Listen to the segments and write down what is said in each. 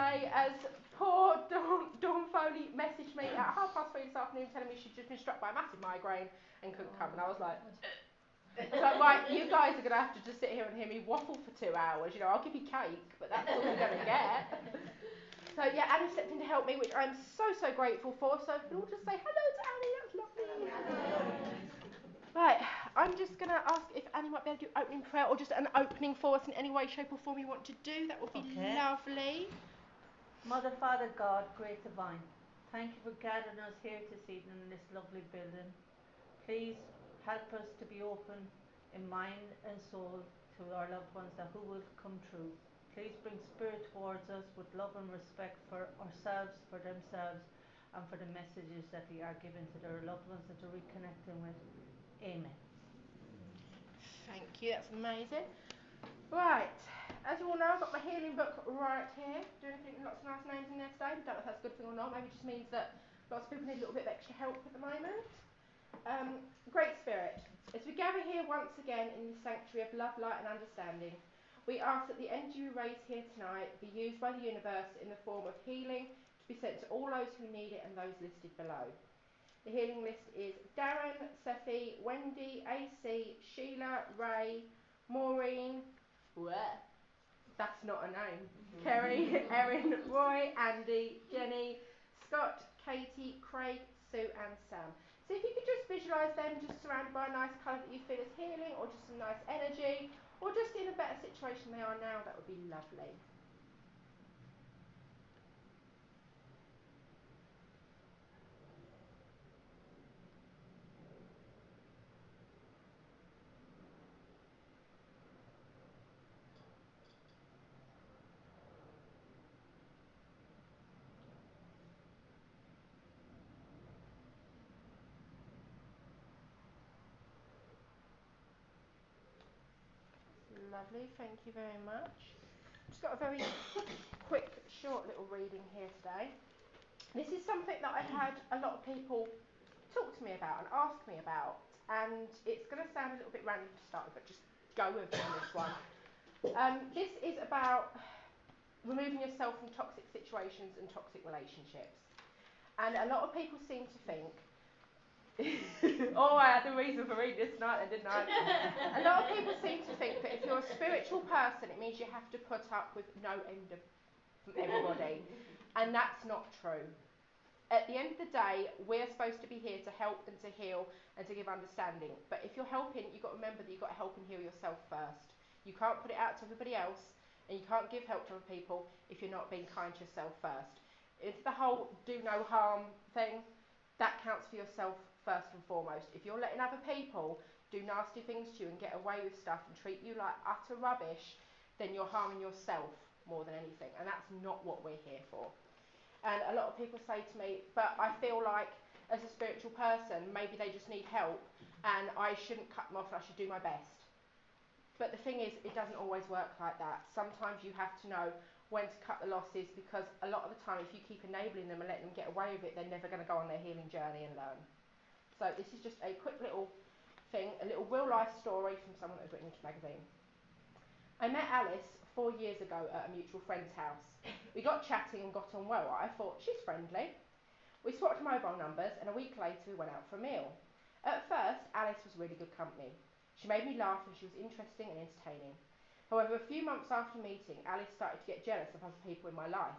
Anyway, as poor Dawn Foley messaged me at 3:30 this afternoon telling me she'd just been struck by a massive migraine and couldn't come, and I was like, right, you guys are going to have to just sit here and hear me waffle for 2 hours. You know, I'll give you cake, but that's all you're going to get. So yeah, Annie stepped in to help me, which I'm so grateful for. So if you all just say hello to Annie, that's lovely. Right, I'm just going to ask if Annie might be able to do opening prayer or just an opening for us in any way, shape or form you want to do. That would be lovely. Mother, Father, God, great divine, thank you for gathering us here this evening in this lovely building. Please help us to be open in mind and soul to our loved ones that who will come true. Please bring spirit towards us with love and respect for ourselves, for themselves, and for the messages that they are giving to their loved ones that they're reconnecting with. Amen. Thank you, that's amazing. Right, as you all know, I've got my healing book right here. Doing lots of nice names in there today. I don't know if that's a good thing or not. Maybe it just means that lots of people need a little bit of extra help at the moment. Great Spirit, as we gather here once again in the sanctuary of love, light and understanding, we ask that the energy we raise here tonight be used by the universe in the form of healing to be sent to all those who need it and those listed below. The healing list is Darren, Seffi, Wendy, AC, Sheila, Ray, Maureen, that's not a name, Kerry, Erin, Roy, Andy, Jenny, Scott, Katie, Craig, Sue and Sam. So if you could just visualise them just surrounded by a nice colour that you feel is healing, or just some nice energy, or just in a better situation they are now, that would be lovely. Lovely, thank you very much. Just got a very quick, short little reading here today. This is something that I've had a lot of people talk to me about and ask me about, and it's going to sound a little bit random to start with, but just go with me on this one. This is about removing yourself from toxic situations and toxic relationships. And a lot of people seem to think, oh, I had the reason for reading this tonight, didn't I? A lot of people seem to think that if you're a spiritual person, it means you have to put up with no end of from everybody. And that's not true. At the end of the day, we're supposed to be here to help and to heal and to give understanding. But if you're helping, you've got to remember that you've got to help and heal yourself first. You can't put it out to everybody else, and you can't give help to other people if you're not being kind to yourself first. It's the whole do no harm thing. That counts for yourself first and foremost. If you're letting other people do nasty things to you and get away with stuff and treat you like utter rubbish, then you're harming yourself more than anything. And that's not what we're here for. And a lot of people say to me, but I feel like as a spiritual person, maybe they just need help and I shouldn't cut them off, I should do my best. But the thing is, it doesn't always work like that. Sometimes you have to know when to cut the losses, because a lot of the time, if you keep enabling them and letting them get away with it, they're never going to go on their healing journey and learn. So this is just a quick little thing, a little real life story from someone that has written into a magazine. I met Alice 4 years ago at a mutual friend's house. We got chatting and got on well. I thought, she's friendly. We swapped mobile numbers, and a week later we went out for a meal. At first, Alice was really good company. She made me laugh and she was interesting and entertaining. However, a few months after meeting, Alice started to get jealous of other people in my life.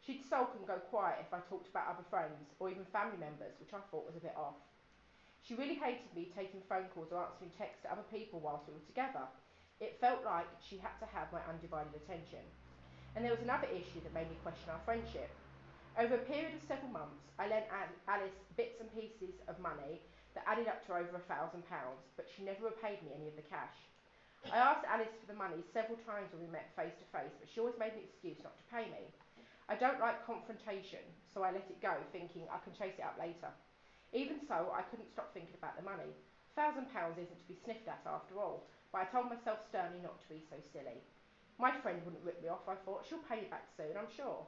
She'd sulk and go quiet if I talked about other friends or even family members, which I thought was a bit off. She really hated me taking phone calls or answering texts to other people whilst we were together. It felt like she had to have my undivided attention. And there was another issue that made me question our friendship. Over a period of several months, I lent Alice bits and pieces of money that added up to over £1,000, but she never repaid me any of the cash. I asked Alice for the money several times when we met face to face, but she always made an excuse not to pay me. I don't like confrontation, so I let it go, thinking I can chase it up later. Even so, I couldn't stop thinking about the money. £1,000 isn't to be sniffed at after all, but I told myself sternly not to be so silly. My friend wouldn't rip me off, I thought. She'll pay it back soon, I'm sure.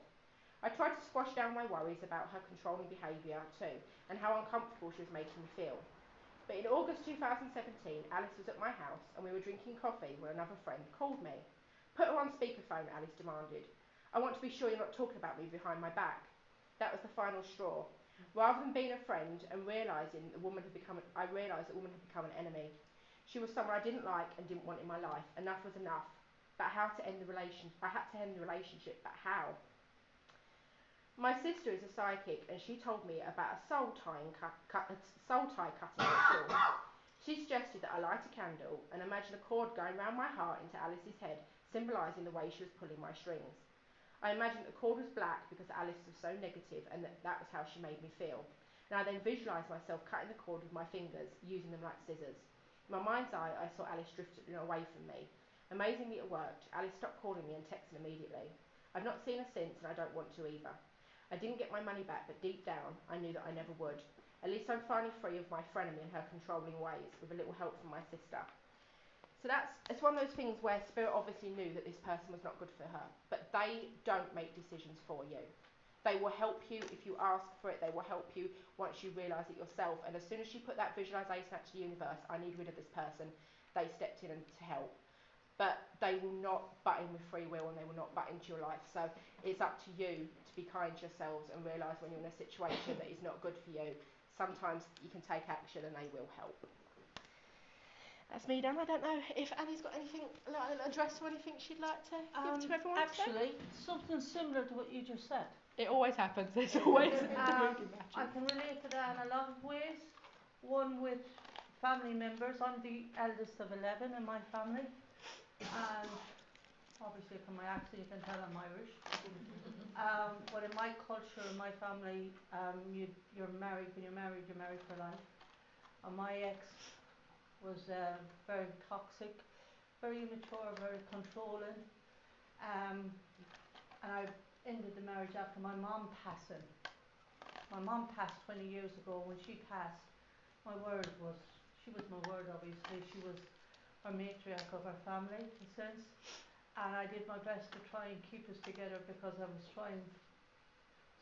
I tried to squash down my worries about her controlling behaviour too, and how uncomfortable she was making me feel. But in August 2017, Alice was at my house and we were drinking coffee when another friend called me. Put her on speakerphone, Alice demanded. I want to be sure you're not talking about me behind my back. That was the final straw. Rather than being a friend and realising I realised the woman had become an enemy. She was someone I didn't like and didn't want in my life. Enough was enough. But how to end the relationship? I had to end the relationship, but how? My sister is a psychic, and she told me about a soul tie cutting ritual. She suggested that I light a candle and imagine a cord going round my heart into Alice's head, symbolising the way she was pulling my strings. I imagined the cord was black because Alice was so negative, and that was how she made me feel. And I then visualised myself cutting the cord with my fingers, using them like scissors. In my mind's eye, I saw Alice drifting away from me. Amazingly, it worked. Alice stopped calling me and texting immediately. I've not seen her since, and I don't want to either. I didn't get my money back, but deep down, I knew that I never would. At least I'm finally free of my frenemy and her controlling ways, with a little help from my sister. So it's one of those things where Spirit obviously knew that this person was not good for her, but they don't make decisions for you. They will help you if you ask for it. They will help you once you realise it yourself. And as soon as you put that visualisation out to the universe, I need rid of this person, they stepped in and to help. But they will not butt in with free will, and they will not butt into your life. So it's up to you to be kind to yourselves and realise when you're in a situation that is not good for you. Sometimes you can take action and they will help. That's me done. I don't know if Annie's got anything, like an address or anything she'd like to give to everyone Actually, something similar to what you just said. It always happens. There's always I can relate to that in a lot of ways. One with family members. I'm the eldest of 11 in my family, and obviously from my accent you can tell I'm Irish. But in my culture, in my family, you're married. When you're married for life. And my ex was very toxic, very immature, very controlling. And I ended the marriage after my mom passing. My mom passed 20 years ago. When she passed, she was my word, obviously. She was our matriarch of our family, in a sense. And I did my best to try and keep us together because I was trying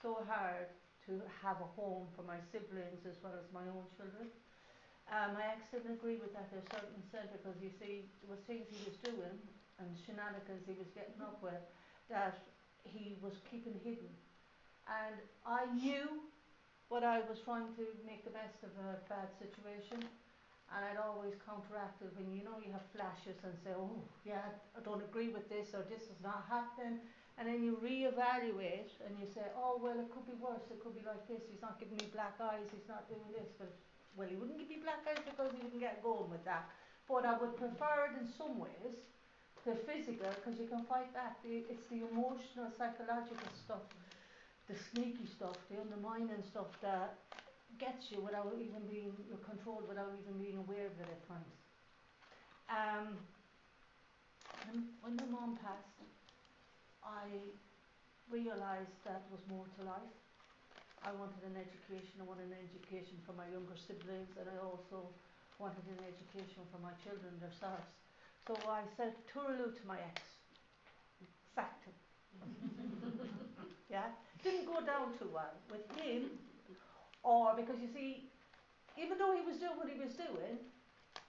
so hard to have a home for my siblings as well as my own children. My ex didn't agree with that to a certain extent because, you see, there was things he was doing and shenanigans he was getting up with that he was keeping hidden. And I knew what I was trying to make the best of a bad situation, and I'd always counteract it when you have flashes and say, oh yeah, I don't agree with this, or this is not happening, and then you reevaluate and you say, oh well, it could be worse, it could be like this, he's not giving me black eyes, he's not doing this, but well, he wouldn't give me black eyes because he wouldn't get going with that, but I would prefer it in some ways to physical, because you can fight that. It's the emotional, psychological stuff, the sneaky stuff, the undermining stuff that gets you without even being controlled, without even being aware of it at times. When my mom passed, I realised that there was more to life. I wanted an education. I wanted an education for my younger siblings, and I also wanted an education for my children themselves. So I said tooraloo to my ex. Sacked him. Yeah? Didn't go down too well with him, or because you see, even though he was doing what he was doing,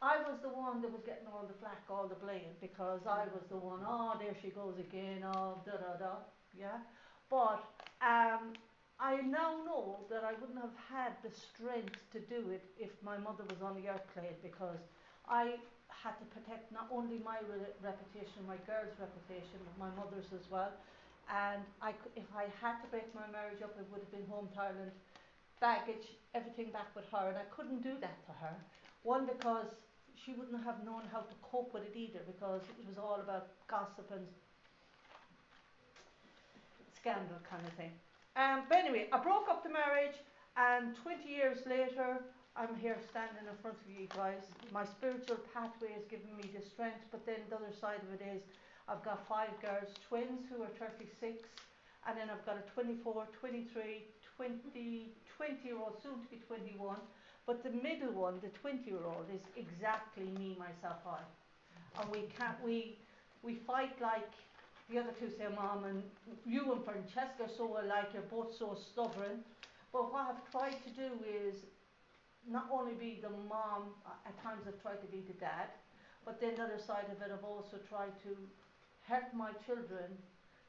I was the one that was getting all the flack, all the blame, because I was the one, oh, there she goes again, oh, da da da, yeah? But I now know that I wouldn't have had the strength to do it if my mother was on the airplane, because I had to protect not only my reputation, my girls' reputation, but my mother's as well. And if I had to break my marriage up, it would have been home to Ireland, baggage, everything back with her, and I couldn't do that to her. One, because she wouldn't have known how to cope with it either, because it was all about gossip and scandal kind of thing. But anyway, I broke up the marriage, and 20 years later, I'm here standing in front of you guys. My spiritual pathway has given me the strength, but then the other side of it is I've got 5 girls, twins who are 36, and then I've got a 24, 23, 20-year-old, soon to be 21. But the middle one, the 20-year-old, is exactly me, myself, I. And we fight like the other two say, Mom, and you and Francesca are so alike, you're both so stubborn. But what I've tried to do is not only be the mom, at times I've tried to be the dad, but then the other side of it, I've also tried to help my children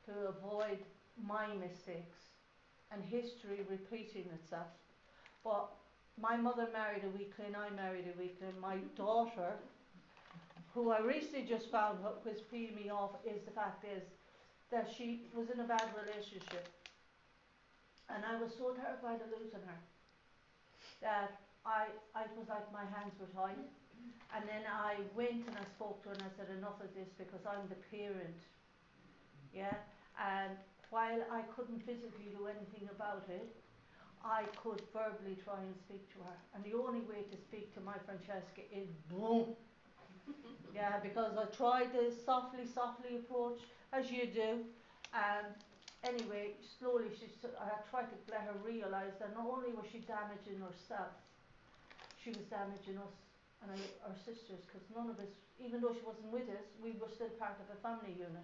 to avoid my mistakes and history repeating itself. But my mother married a weakling, I married a weakling. My daughter, who I recently just found out was peeing me off, is the fact is that she was in a bad relationship. And I was so terrified of losing her that I was like my hands were tied. And then I went and I spoke to her and I said, enough of this, because I'm the parent. Yeah? And while I couldn't physically do anything about it, I could verbally try and speak to her. And the only way to speak to my Francesca is boom. Yeah, because I tried the softly approach, as you do. And anyway, slowly I tried to let her realise that not only was she damaging herself, she was damaging us and our sisters, because none of us, even though she wasn't with us, we were still part of a family unit.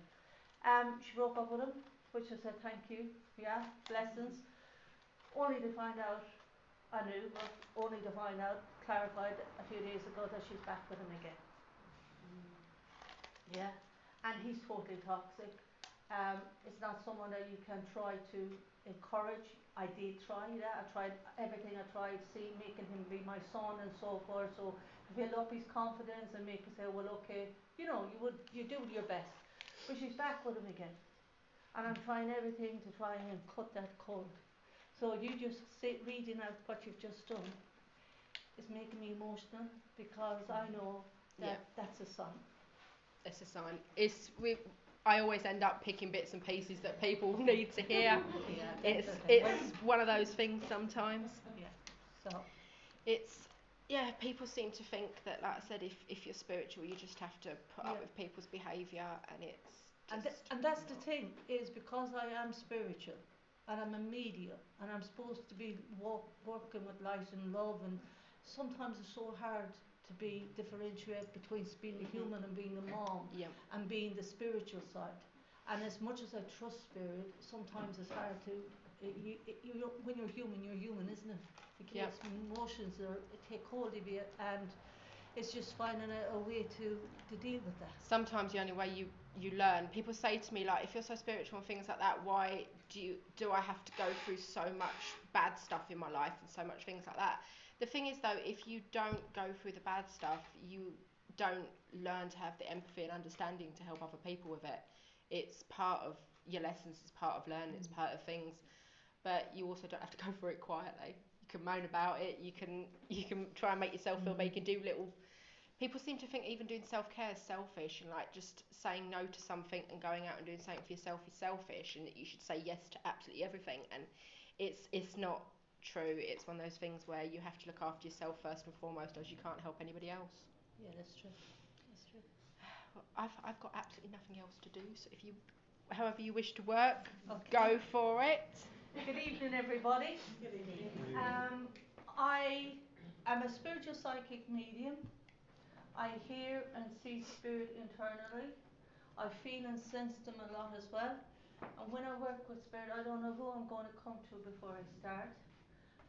She broke up with him, which I said thank you, yeah, blessings. Only to find out, I knew, but only to find out, clarified a few days ago, that she's back with him again. Yeah, and he's totally toxic. It's not someone that you can try to encourage. I did try that. I tried everything. I tried making him be my son and so forth. So to build up his confidence and make him say, well, okay, you do your best. But she's back with him again, and I'm trying everything to try and cut that cord. So you just reading out what you've just done is making me emotional, because I know that that's a sign. It's a sign. I always end up picking bits and pieces that people need to hear. Yeah, it's one of those things sometimes. Yeah. So people seem to think that, like I said, if you're spiritual, you just have to put up with people's behaviour, and it's and that's the thing, is because I am spiritual and I'm a medium and I'm supposed to be working with light and love, and sometimes it's so hard to differentiate between being a human and being a mom and being the spiritual side. And as much as I trust spirit, sometimes it's hard to when you're human, isn't it? Because emotions take hold of you, and it's just finding a way to deal with that. Sometimes the only way you learn. People say to me, like, if you're so spiritual and things like that, why do I have to go through so much bad stuff in my life and so much things like that? The thing is, though, if you don't go through the bad stuff, you don't learn to have the empathy and understanding to help other people with it. It's part of your lessons, it's part of learning, it's part of things. But you also don't have to go through it quietly. You can moan about it, you can try and make yourself feel better, you can do little... People seem to think even doing self-care is selfish, and like just saying no to something and going out and doing something for yourself is selfish, and that you should say yes to absolutely everything. And it's not true. It's one of those things where you have to look after yourself first and foremost, as you can't help anybody else. Yeah, that's true. That's true. I've got absolutely nothing else to do, so if you, however you wish to work, go for it. Good evening, everybody. Good evening. I am a spiritual psychic medium. I hear and see spirit internally. I feel and sense them a lot as well. And when I work with spirit, I don't know who I'm going to come to before I start.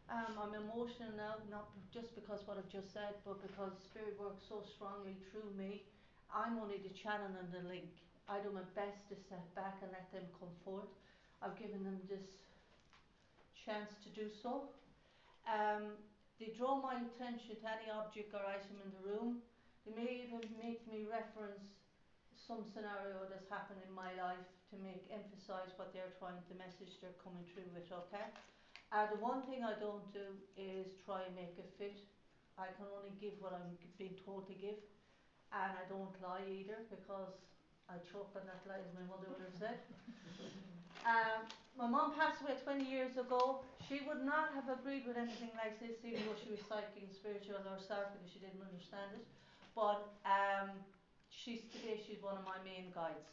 I'm emotional now, not just because what I've just said, but because spirit works so strongly through me. I'm only the channel and the link. I do my best to step back and let them come forth. I've given them this chance to do so. They draw my attention to any object or item in the room. They may even make me reference some scenario that's happened in my life to emphasize what they're trying, the message they're coming through with, okay? The one thing I don't do is try and make it fit. I can only give what I'm being told to give, and I don't lie either, because I choke on that lie, as my mother would have said. My mum passed away 20 years ago. She would not have agreed with anything like this, even though she was psychic and spiritual herself, because she didn't understand it. But today she's one of my main guides.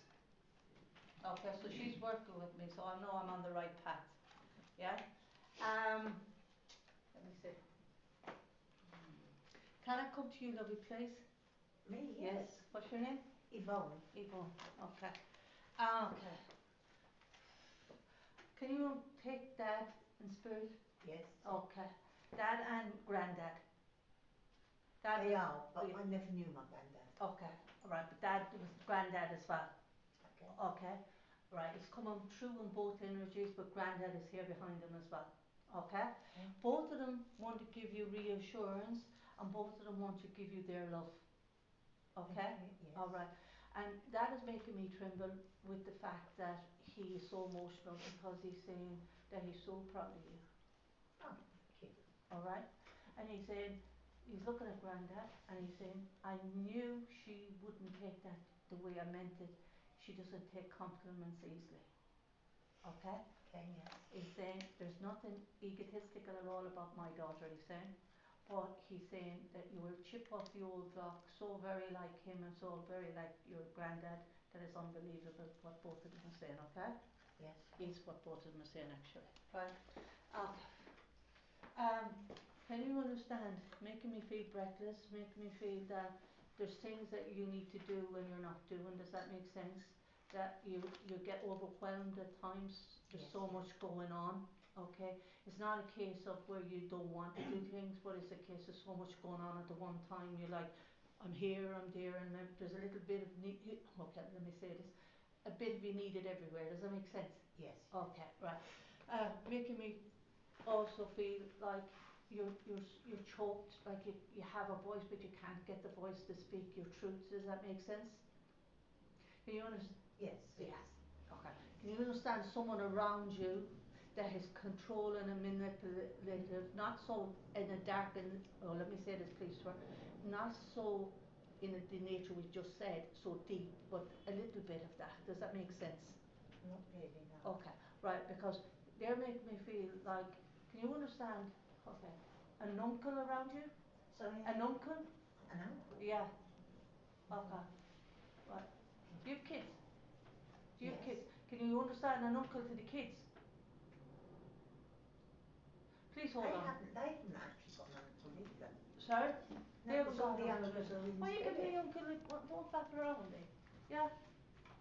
Okay, so she's working with me, so I know I'm on the right path. Yeah. Let me see. Can I come to you, lovely, please? Me? Yes. What's your name? Yvonne. Yvonne. Okay. Okay. Can you take Dad in spirit? Yes. Okay. Dad and Granddad. They are, but I never knew my granddad. Okay. All right, but Dad was Granddad as well. Okay. Okay. Right, it's coming through in both energies, but Granddad is here behind them as well. Okay? Okay. Both of them want to give you reassurance, and both of them want to give you their love. Okay? Yes. All right. And that is making me tremble with the fact that he is so emotional because he's saying that he's so proud of you. Oh, thank you. All right? And he's saying, he's looking at Granddad and he's saying, I knew she wouldn't take that the way I meant it. She doesn't take compliments easily. Okay? Okay, yes. He's saying there's nothing egotistical at all about my daughter, he's saying. But he's saying that you were a chip off the old block, so very like him and so very like your granddad, that it's unbelievable what both of them are saying, okay? Yes. Is what both of them are saying actually. Right. Okay. Can you understand, making me feel breathless, making me feel that there's things that you need to do when you're not doing, does that make sense? That you get overwhelmed at times, there's Yes, so yes. much going on, okay? It's not a case of where you don't want to do things, but it's a case of so much going on at the one time, you're like, I'm here, I'm there, and then there's a little bit of need, okay, let me say this, a bit of you needed everywhere, does that make sense? Yes. Okay, right. Making me also feel like you're choked, like you have a voice but you can't get the voice to speak your truth. Does that make sense? Can you understand? Yes. Yeah. Okay. Can you understand someone around you that is controlling and manipulative, not so in a dark and, oh, let me say this please, sir, not so in the nature we just said, so deep, but a little bit of that. Does that make sense? Not really, no. Okay, right, because they're making me feel like, can you understand, okay, an uncle around you? Sorry? An uncle? An uncle? Yeah. Okay, right. Do you have kids? Do you have Yes. kids? Can you understand an uncle to the kids? Please hold on. They haven't actually got an uncle either. Sorry? They That haven't was got all an the uncle. uncles are in Oh, you give me spirit. uncle, don't faffle around with me. Yeah?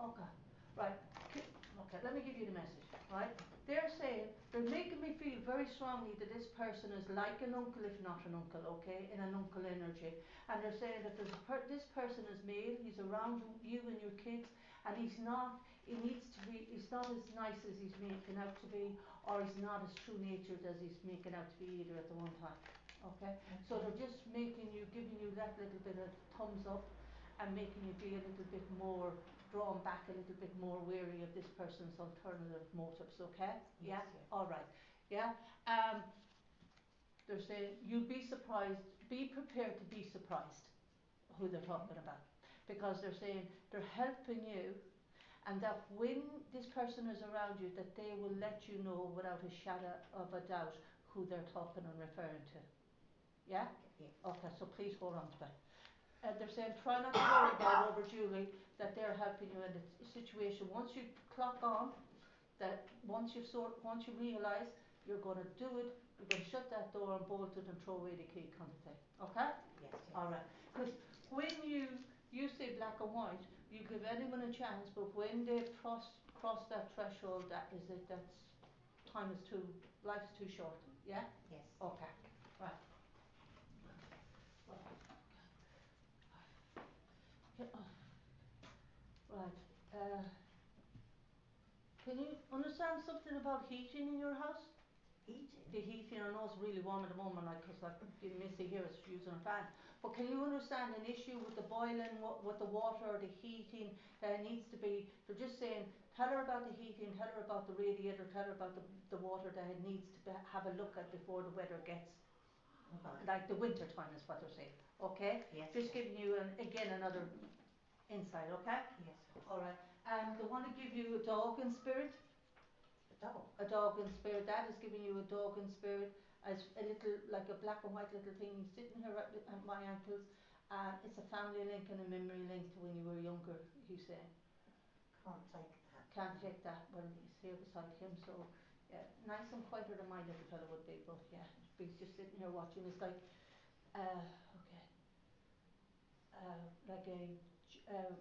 Okay, right. Okay, let me give you the message, right? They're saying, they're making me feel very strongly that this person is like an uncle, if not an uncle, okay, in an uncle energy. And they're saying that this person is male, he's around you and your kids, and he's not, he needs to be, he's not as nice as he's making out to be, or he's not as true natured as he's making out to be either at the one time, okay? So they're just making you, giving you that little bit of thumbs up, and making you be a little bit more drawn back, a little bit more wary of this person's alternative motives, okay? Yes, Yeah? yes. Alright. Yeah? They're saying, you'll be surprised, be prepared to be surprised who they're talking about. Because they're saying they're helping you, and that when this person is around you, that they will let you know without a shadow of a doubt who they're talking and referring to. Yeah? Yes. Okay, so please hold on to that. They're saying try not to worry about over Julie, that they're helping you in the situation. Once you clock on, that once you realise you're going to do it, you're going to shut that door and bolt it and throw away the key kind of thing. Okay? Yes, yes. Alright. Because when you say black and white, you give anyone a chance, but when they cross that threshold, that is it, life is too short. Yeah? Yes. Okay. Right. Right. Can you understand something about heating in your house? Eating? The heating, I know it's really warm at the moment, like, because like Missy here is using a fan. But can you understand an issue with the boiling, with the water, the heating, that it needs to be, they're just saying, tell her about the heating, tell her about the radiator, tell her about the water that it needs to have a look at before the weather gets, Right. like the winter time is what they're saying, okay? Yes. Just Yes. giving you, again, another insight, okay? Yes. Alright, and they want to give you a dog in spirit. A dog? A dog in spirit. Dad is giving you a dog in spirit as a little, like a black and white little thing sitting here at my ankles. And it's a family link and a memory link to when you were younger, he's saying. Can't take that. Can't take that. Well, he's here beside him, so yeah, nice and quieter than my little fella would be, but yeah, he's just sitting here watching. It's like, okay, like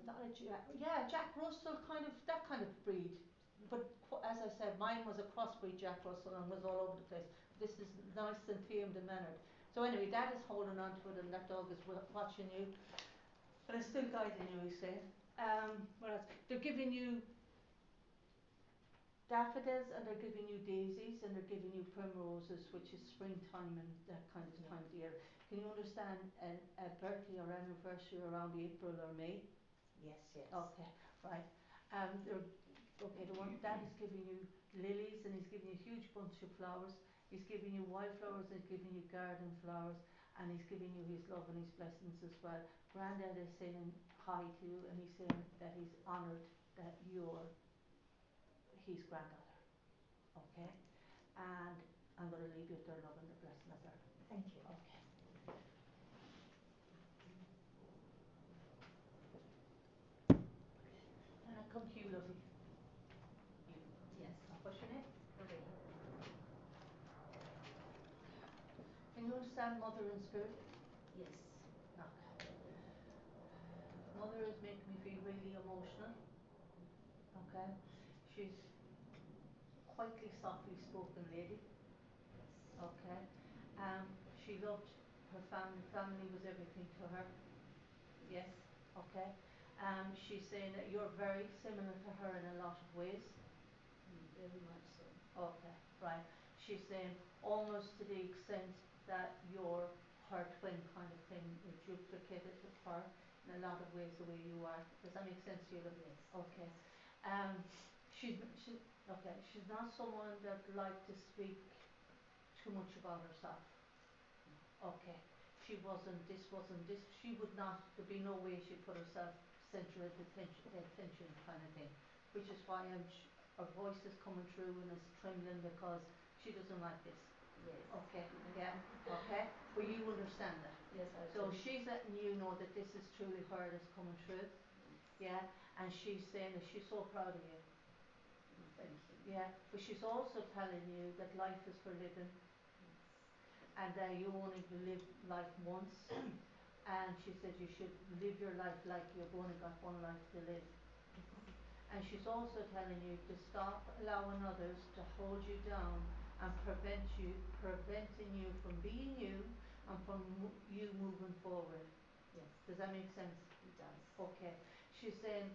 not a Jack Russell kind of, that kind of breed. But as I said, mine was a crossbreed Jack Russell and was all over the place. This is nice and tamed and mannered. So anyway, Dad is holding on to it and that dog is watching you. But it's still guiding you, he's saying. What else? They're giving you daffodils, and they're giving you daisies, and they're giving you primroses, which is springtime and that kind of Yeah. time of the year. Can you understand a birthday or anniversary around April or May? Yes, yes. Okay, right. Okay, the one that is giving you lilies, and he's giving you a huge bunch of flowers. He's giving you wildflowers, and he's giving you garden flowers, and he's giving you his love and his blessings as well. Grandad is saying hi to you, and he's saying that he's honoured that you're his granddaughter. Okay, and I'm going to leave you with their love and their blessings there. Thank you. Okay. And I come to you, lovey. You. Yes. What's your name? Marie. Can you understand Mother in spirit? Yes. Okay. Mother is making me feel really emotional. Okay. She's quietly, softly spoken lady. Yes. Okay. She loved her family. Family was everything to her. Yes. Okay. She's saying that you're very similar to her in a lot of ways. Very much so. Okay, right. She's saying almost to the extent that you're her twin kind of thing. You're duplicated of her in a lot of ways the way you are. Does that make sense to you? Yes. Okay. She okay. She's not someone that like to speak too much about herself. Okay. This wasn't this. She would not, there'd be no way she'd put herself center of attention kind of thing. Which is why her voice is coming through and is trembling because she doesn't like this. Yes. Okay, yeah, okay. But you understand that. Yes, I So do. she's letting you know that this is truly her that's coming through. Yes. Yeah, and she's saying that she's so proud of you. Thank you. Yeah, but she's also telling you that life is for living Yes. and that you only live life once. And she said you should live your life like you've only got one life to live. And she's also telling you to stop allowing others to hold you down and preventing you from being you and from you moving forward. Yes. Does that make sense? It does. Okay. She's saying,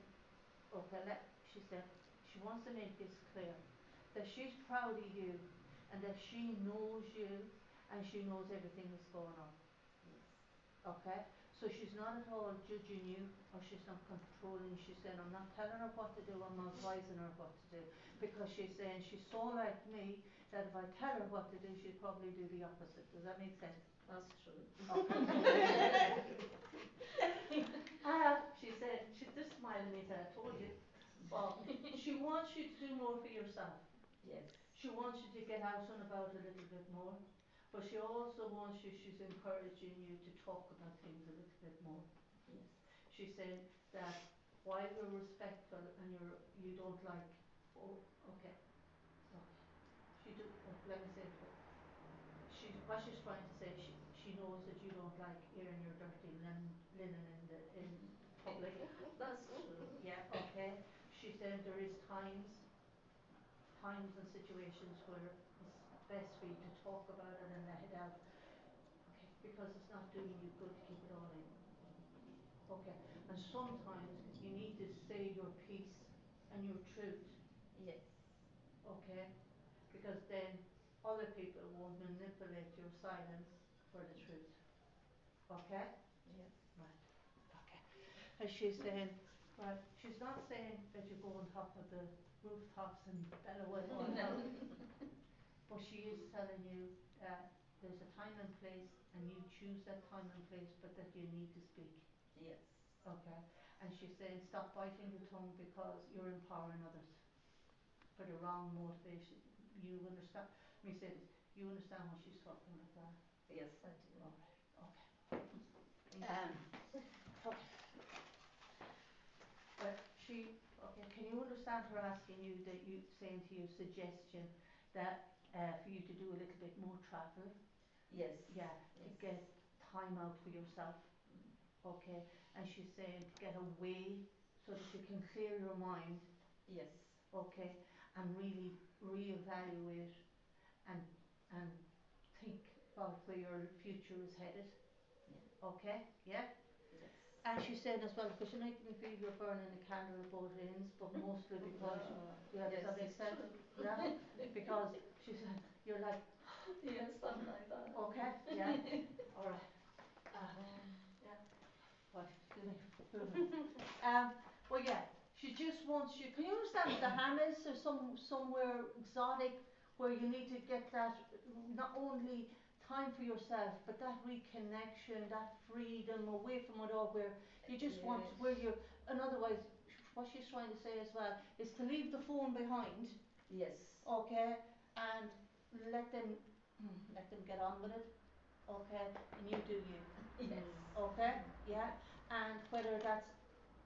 okay, she said she wants to make this clear that she's proud of you and that she knows you and she knows everything that's going on. Yes. Okay? So she's not at all judging you or she's not controlling. She's saying, I'm not telling her what to do, I'm not advising her what to do. Because she's saying she's so like me that if I tell her what to do, she'll probably do the opposite. Does that make sense? That's true. Okay. She said, she just smiled at me and said, I told you. Well, she wants you to do more for yourself. Yes. She wants you to get out and about a little bit more. But she also wants you, she's encouraging you to talk about things a little bit more. Yes. She said that while you're respectful and you don't like, oh, okay, okay. Let me say it to her. What she's trying to say, she knows that you don't like airing your dirty linen in public. That's true. Yeah, okay. She said there is times and situations where it's best for you to talk about it and let it out. Okay, because it's not doing you good to keep it all in. Okay, and sometimes you need to say your piece and your truth. Yes. Okay, because then other people won't manipulate your silence for the truth. Okay? Yes. Right. Okay. And she's saying, right, she's not saying that you go on top of the rooftops and bellow it all out. But she is telling you that there's a time and place and you choose that time and place, but that you need to speak. Yes. Okay? And she's saying stop biting the tongue because you're empowering others for the wrong motivation. You understand? Let me say this. You understand what she's talking about, Dara? Yes, I do. Alright, okay. Thank Okay. But okay, can you understand her asking you saying to you, suggestion that for you to do a little bit more travel? you. Yes. Yeah, to Yes. get time out for yourself. Okay, and she's saying to get away so that you can clear your mind. Yes. Okay, and really reevaluate and and think about where your future is headed. Yeah. Okay, yeah. Yes. And she's saying as well, because you're making me feel you're burning a candle at both ends, but mostly because, yeah, does Yes, that make it's sense? true. Yeah, because she said, you're like, Yes, something like that. okay, yeah, alright, yeah, what, excuse me. Well, yeah, she just wants you, can you understand what the Bahamas or somewhere exotic where you need to get that, not only time for yourself, but that reconnection, that freedom away from it all, where you just want, Yes. where you're, and otherwise, what she's trying to say as well, is to leave the phone behind, Yes. okay, and let them get on with it, okay, and you do you, Yes. okay, yeah, and whether that's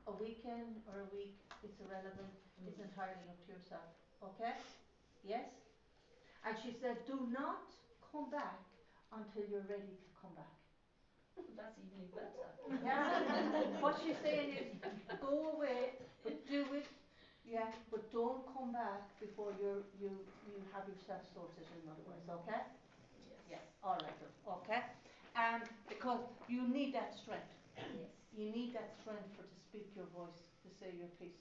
a weekend or a week, it's irrelevant, it's entirely up to yourself, okay, yes? And she said, do not come back until you're ready to come back. That's even better. Yeah, what she's saying is, go away, but do it, yeah, but don't come back before you have yourself sorted, in other words, okay? Yes. Yeah, alright, okay? Because you need that strength. Yes. You need that strength to speak your voice, to say your piece.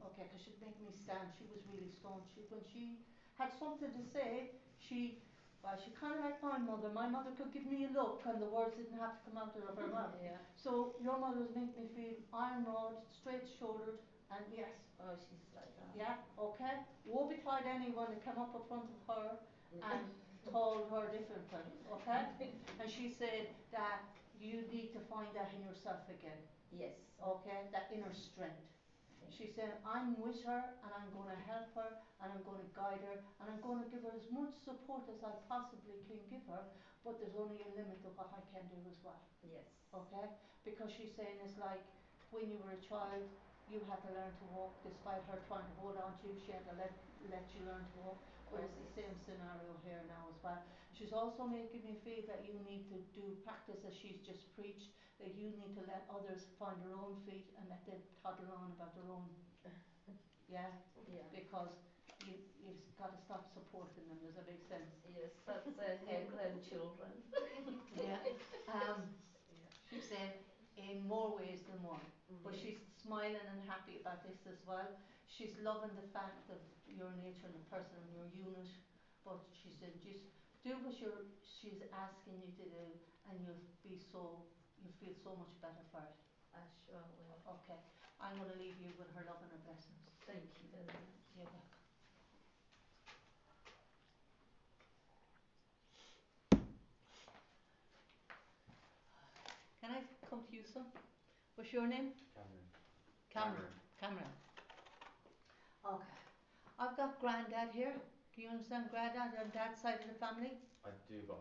Okay, because she'd make me stand. She was really staunch. When she had something to say, she kind of like my mother. My mother could give me a look and the words didn't have to come out of her mouth. Yeah. So your mother was making me feel iron rod, straight shouldered, and yes. Oh, she's like that. Yeah, okay. Woe betide anyone that came up in front of her and told her differently, okay? And she said that you need to find that in yourself again, Yes. okay? That inner strength. She said, I'm with her and I'm going to help her and I'm going to guide her and I'm going to give her as much support as I possibly can give her, but there's only a limit of what I can do as well, Yes. okay? Because she's saying it's like when you were a child, you had to learn to walk despite her trying to hold on to you, she had to let you learn to walk. Well, it's the same scenario here now as well. She's also making me feel that you need to do practice as she's just preached, that you need to let others find their own feet and let them toddle on about their own. Yeah? Yeah. Because you've got to stop supporting them, does that make sense? Yes, that's her grandchildren. Yeah. She said in more ways than one. But she's smiling and happy about this as well. She's loving the fact of your nature and the person and your unit. But she said just do what she's asking you to do and you'll feel so much better for it. I sure will. Okay. I'm going to leave you with her love and her blessings. Thank you very much. You're welcome. Can I come to you, son? What's your name? Cameron. Cameron. Okay. I've got Grandad here. Do you understand Grandad on that side of the family? I do, but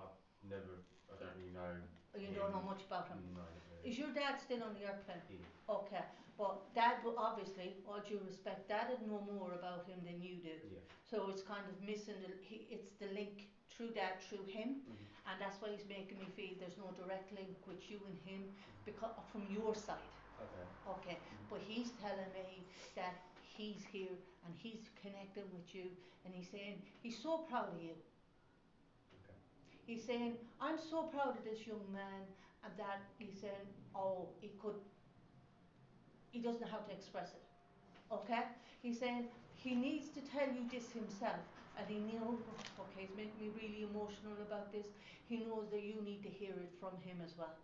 I don't really know. You don't know much about him? No, I don't really. Is your dad still on the airplane? He is. Okay. But Dad, obviously, all due respect, Dad would know more about him than you do. Yeah. So it's kind of missing, it's the link through Dad, through him. And that's why he's making me feel there's no direct link with you and him because from your side. Okay. Okay, but he's telling me that he's here and he's connecting with you and he's saying he's so proud of you. Okay. He's saying, I'm so proud of this young man, and that he's saying, he doesn't know how to express it. Okay? He's saying he needs to tell you this himself, and he knows, okay, he's making me really emotional about this. He knows that you need to hear it from him as well,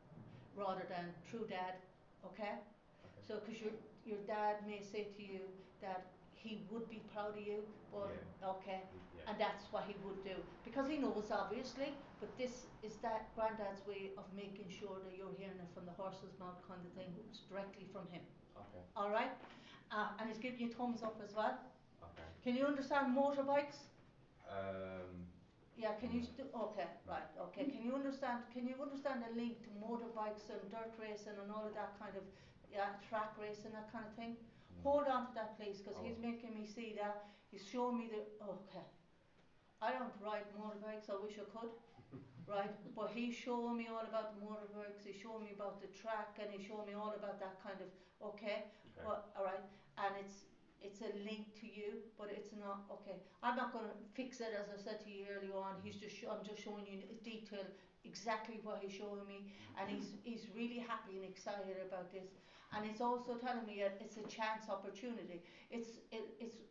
rather than through Dad, okay? Okay. So, because your dad may say to you that he would be proud of you, but okay, Yeah. and that's what he would do because he knows obviously. But this is that Granddad's way of making sure that you're hearing it from the horse's mouth, kind of thing. It's directly from him. Okay. All right, and he's giving you thumbs up as well. Okay. Can you understand motorbikes? Yeah, can you okay, right, okay. Can you understand the link to motorbikes and dirt racing and all of that kind of track racing, that kind of thing? Hold on to that please, because he's making me see that. He's showing me okay. I don't ride motorbikes, I wish I could. Right? But he's showing me all about the motorbikes, he's showing me about the track, and he's showing me all about that kind of okay. Well, alright. And it's a link to you, but it's not, okay, I'm not going to fix it as I said to you earlier on, I'm just showing you in detail exactly what he's showing me, and he's really happy and excited about this, and it's also telling me it's a chance opportunity. It's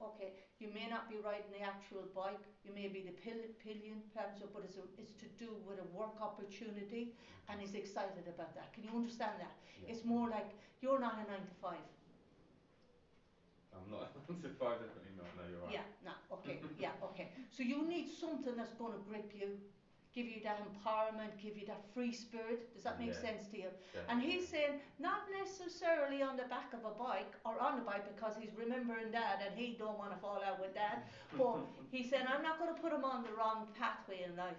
okay, you may not be riding the actual bike, you may be the pillion, but it's to do with a work opportunity, and he's excited about that. Can you understand that? Yeah. It's more like, you're not a 9 to 5. I'm not 9 to 5, definitely not. No, you're right. Yeah, no, okay, yeah, okay. So you need something that's going to grip you, give you that empowerment, give you that free spirit. Does that make sense to you? Definitely. And he's saying, not necessarily on the back of a bike, or on a bike, because he's remembering Dad and he don't want to fall out with Dad. But he's saying, I'm not going to put him on the wrong pathway in life.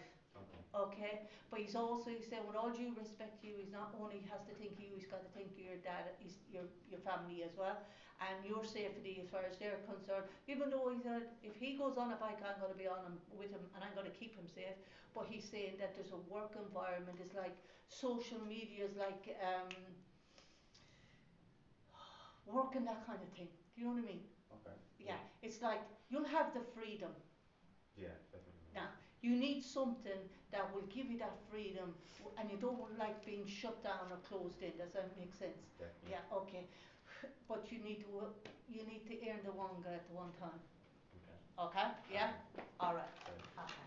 Okay, but he's saying, with all due respect to you, he's not only has to think of you, he's got to think of your dad, your family as well, and your safety as far as they're concerned. Even though he said, if he goes on a bike, I'm going to be on him with him, and I'm going to keep him safe. But he's saying that there's a work environment. It's like social media is like work and that kind of thing. Do you know what I mean? Okay. Yeah, it's like you'll have the freedom. Yeah, definitely. Now, you need something that will give you that freedom, and you don't like being shut down or closed in. Does that make sense? Definitely. Yeah, okay. But you need to earn the wanga at the one time. Okay. Okay? Yeah? Alright. Okay.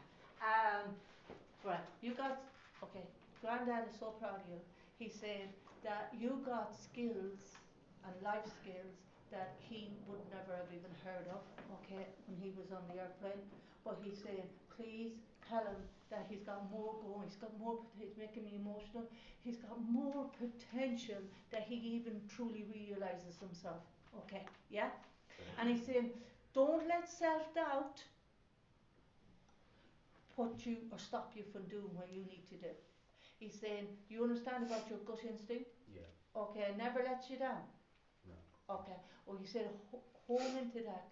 Right. You got, okay, Granddad is so proud of you. He's saying that you got skills and life skills that he would never have even heard of, okay, when he was on the airplane. But he's saying, please tell him that he's got more going, he's making me emotional, he's got more potential that he even truly realises himself. Okay, yeah? And he's saying, don't let self-doubt put you or stop you from doing what you need to do. He's saying, you understand about your gut instinct? Yeah. Okay, never let you down. No. Okay, well, he said, hone into that,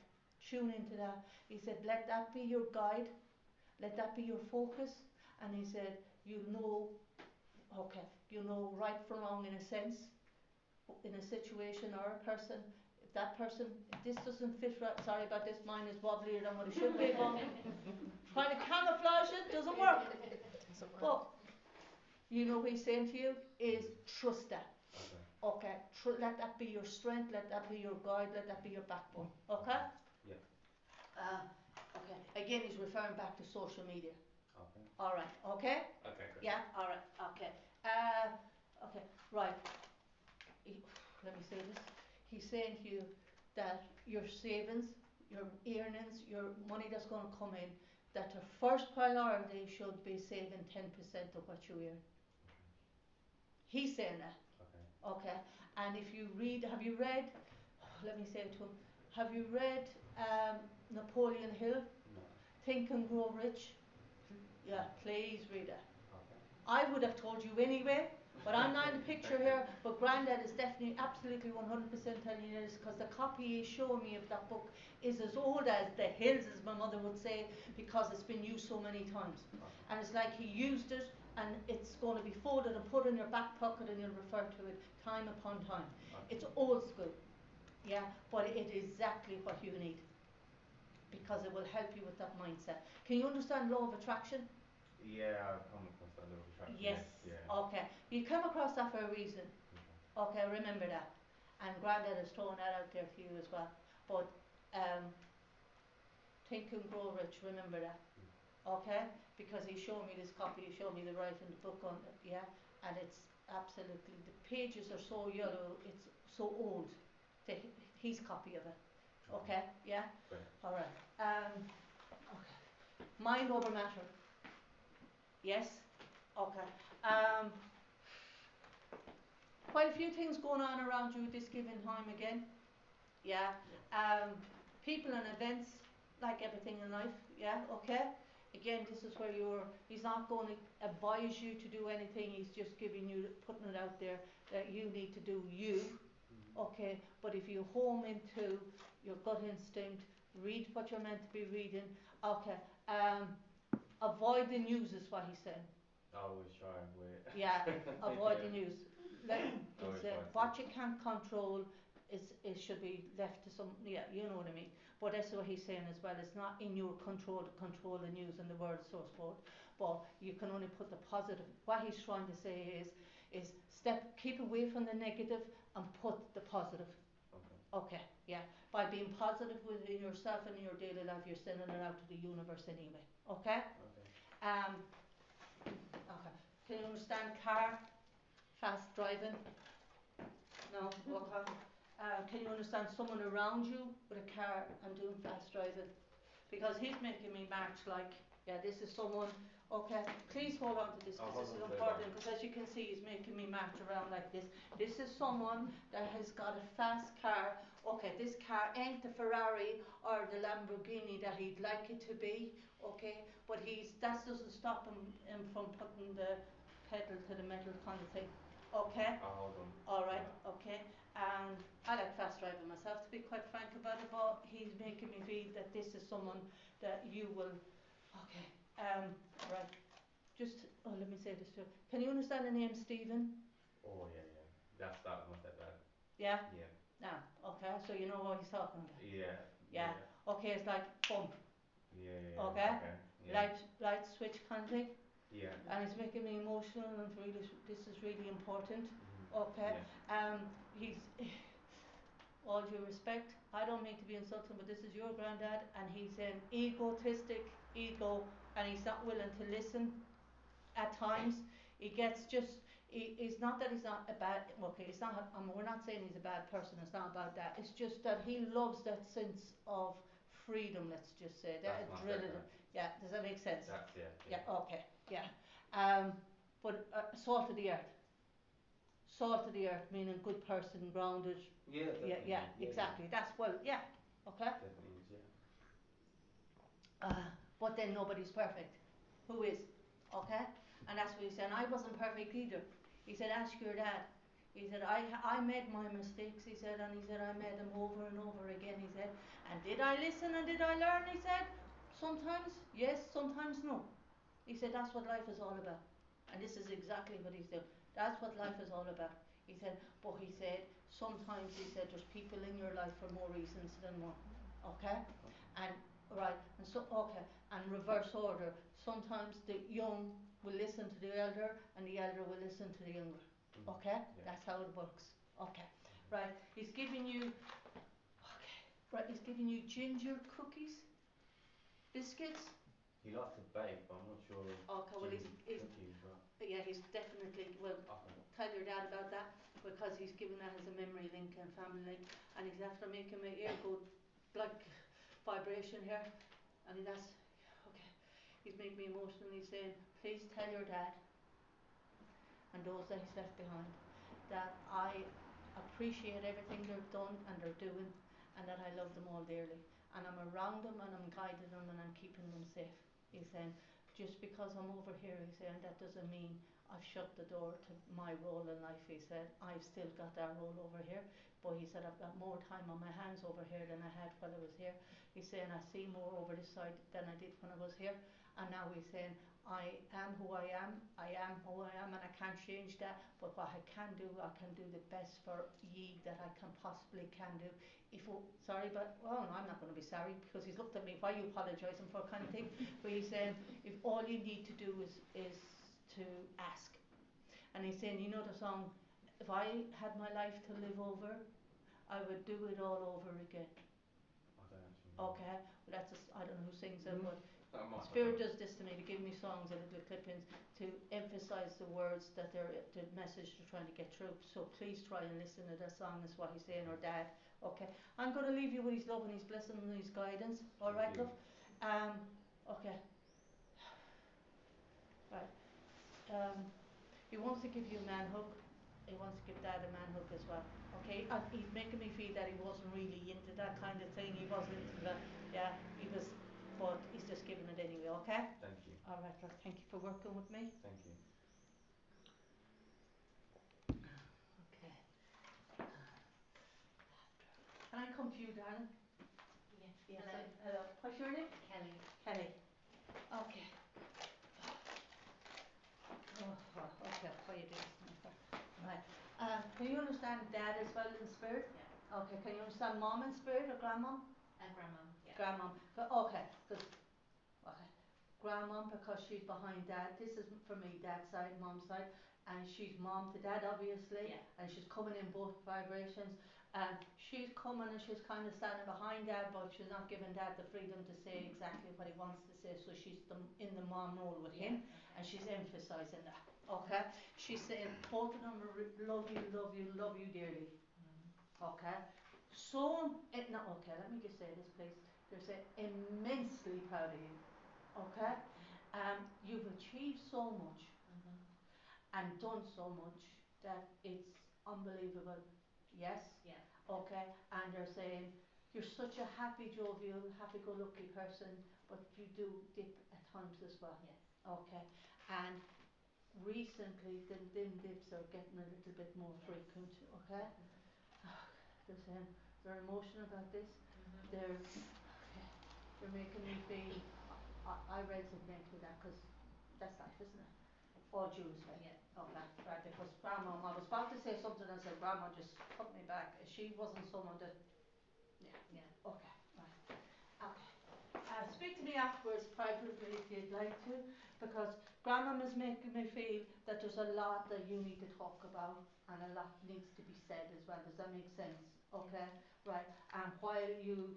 tune into that. He said, let that be your guide, let that be your focus. And he said, you know right from wrong in a sense, in a situation or a person. If that person, if this doesn't fit right, sorry about this, mine is wobblier than what it should be, but trying to camouflage it doesn't work. But, you know what he's saying to you is trust that. Okay, let that be your strength, let that be your guide, let that be your backbone. Okay? Yeah. Okay, again, he's referring back to social media. Okay. Alright, okay? Okay, good. Yeah, alright, okay. Okay, right. Let me say this. He's saying to you that your savings, your earnings, your money that's going to come in, that your first priority should be saving 10% of what you earn. He's saying that. Okay, and if you read, have you read, let me say it to him, have you read Napoleon Hill? No. Think and Grow Rich? Yeah, please read it. Okay. I would have told you anyway, but I'm not in the picture here, but Grandad is definitely, absolutely 100% telling you this, because the copy he's showing me of that book is as old as the hills, as my mother would say, because it's been used so many times. Okay. And it's like he used it, and it's going to be folded and put in your back pocket, and you'll refer to it time upon time. Okay. It's old school, yeah, but it is exactly what you need, because it will help you with that mindset. Can you understand law of attraction? Yeah, I've come across that little attraction. Yes. Yeah. Okay. You come across that for a reason. Okay, remember that. And Grandad is throwing that out there for you as well. But think and grow rich, remember that. Okay? Because he showed me this copy, he showed me the writing, the book on it, yeah? And it's absolutely, the pages are so yellow, it's so old. His copy of it. Okay? Yeah? Great. Alright. Okay. Mind over matter. Yes? Okay. Quite a few things going on around you at this given time again. Yeah. People and events, like everything in life. Yeah. Okay. Again, this is where he's not going to advise you to do anything. He's just giving you, putting it out there that you need to do you. Okay. But if you home into your gut instinct, read what you're meant to be reading. Okay. Avoid the news is what he's saying. I always try and wait. Yeah, avoid the news. Always try to. What you can't control, it should be left to some, yeah, you know what I mean. But that's what he's saying as well. It's not in your control to control the news and the world source board, but you can only put the positive. What he's trying to say is keep away from the negative and put the positive. Okay, yeah. By being positive within yourself and in your daily life, you're sending it out to the universe anyway. Okay? Okay. Can you understand car, fast driving? No? Okay. Can you understand someone around you with a car and doing fast driving? Because he's making me march like, yeah, this is someone. Okay, please hold on to this because this is important, because as you can see he's making me march around like this. This is someone that has got a fast car. Okay, this car ain't the Ferrari or the Lamborghini that he'd like it to be, okay, but that doesn't stop him from putting the pedal to the metal kind of thing. Okay? Alright, okay. And I like fast driving myself, to be quite frank about it, but he's making me feel that this is someone that you will. Okay. Right. Let me say this to you. Can you understand the name Stephen? Oh yeah. That was my stepdad. Yeah? Yeah. Ah, okay, so you know what he's talking about. Yeah. Okay, it's like boom. Yeah. Okay? Yeah. Light switch kind of thing. Yeah. And it's making me emotional, and this is really important. Okay? Yeah. He's all due respect, I don't mean to be insulting, but this is your granddad, and he's an egotistic ego, and he's not willing to listen at times. He gets it's not that he's not a bad, okay, it's not, we're not saying he's a bad person, it's not about that. It's just that he loves that sense of freedom, let's just say. That adrenaline. Yeah, does that make sense? Yeah, okay, yeah. But salt of the earth. Salt of the earth, meaning good person, grounded. Yeah, definitely. Yeah, exactly. That's yeah. Okay? Definitely is, yeah. But then nobody's perfect. Who is? Okay? And that's what he said. I wasn't perfect either. He said, ask your dad. He said, I made my mistakes, he said, and he said, I made them over and over again, he said. And did I listen and did I learn? He said, sometimes yes, sometimes no. He said, that's what life is all about. And this is exactly what he's doing. That's what life is all about. He said, but he said, sometimes he said, there's people in your life for more reasons than one. Okay? And right, and so okay, and reverse order. Sometimes the young will listen to the elder and the elder will listen to the younger. Okay? Yeah. That's how it works. Okay. Right. He's giving you he's giving you ginger cookies, biscuits. He likes to bake, but I'm not sure. Okay, well he's definitely tell your dad about that, because he's given that as a memory link and family link, and he's after making my ear go like vibration here, and that's okay. He's making me emotional. He's saying, please tell your dad and those that he's left behind that I appreciate everything they've done and they're doing, and that I love them all dearly, and I'm around them and I'm guiding them and I'm keeping them safe. He's saying, just because I'm over here, he's saying, that doesn't mean I've shut the door to my role in life. He said, I've still got that role over here, but he said, I've got more time on my hands over here than I had while I was here. He's saying, I see more over this side than I did when I was here. And now he's saying, I am who I am, and I can't change that, but what I can do the best for ye that I possibly can do. Sorry, but, no, I'm not going to be sorry, because he's looked at me, why are you apologising for, kind of thing. But he's saying, if all you need to do is to ask. And he's saying, you know the song, if I had my life to live over, I would do it all over again. Okay, well I don't know who sings it, but Spirit does this to me, to give me songs and little clippings to emphasise the words that the message they're trying to get through. So please try and listen to that song, is what he's saying, or dad. Okay, I'm going to leave you with his love and his blessing and his guidance. Alright, love? Okay. Right. He wants to give you a man hug. He wants to give dad a man hug as well. Okay, and he's making me feel that he wasn't really into that kind of thing. He wasn't into that. Yeah, he was, but he's just giving it anyway. Okay. Thank you. All right, well, thank you for working with me. Thank you. Okay. Can I come to you, darling? Yeah. Yes. Hello. What's your name? Kelly. Kelly. Okay. Okay, what are you doing? Right. Can you understand dad as well in spirit? Yeah. Okay, can you understand mom in spirit or grandmom? Grandmum, yeah. Grandmom. Okay, because okay. Grandmom because she's behind dad. This is for me dad's side, mom's side, and she's mom to dad obviously, Yeah. and she's coming in both vibrations. And she's coming and she's kind of standing behind dad, but she's not giving dad the freedom to say exactly what he wants to say. So she's in the mom role with him, and she's emphasising that. Okay, she's saying both of them love you, love you, love you dearly. Okay, so no, okay. Let me just say this, please. They're saying immensely proud of you. Okay, you've achieved so much and done so much that it's unbelievable. Yes. Yeah. Okay, and they're saying you're such a happy, jovial, happy-go-lucky person, but you do dip at times as well. Yes. Okay, and recently the dips are getting a little bit more frequent. Okay, they're saying they're emotional about this. They're making me feel. I resonate with that because that's life, isn't it? All due respect. Yeah. Okay, right. Because Grandma, I was about to say something and said Grandma just cut me back. She wasn't someone that. Yeah. Yeah. Okay. Right. Okay. Speak to me afterwards privately if you'd like to, because Grandma is making me feel that there's a lot that you need to talk about and a lot needs to be said as well. Does that make sense? Okay. Right. And while you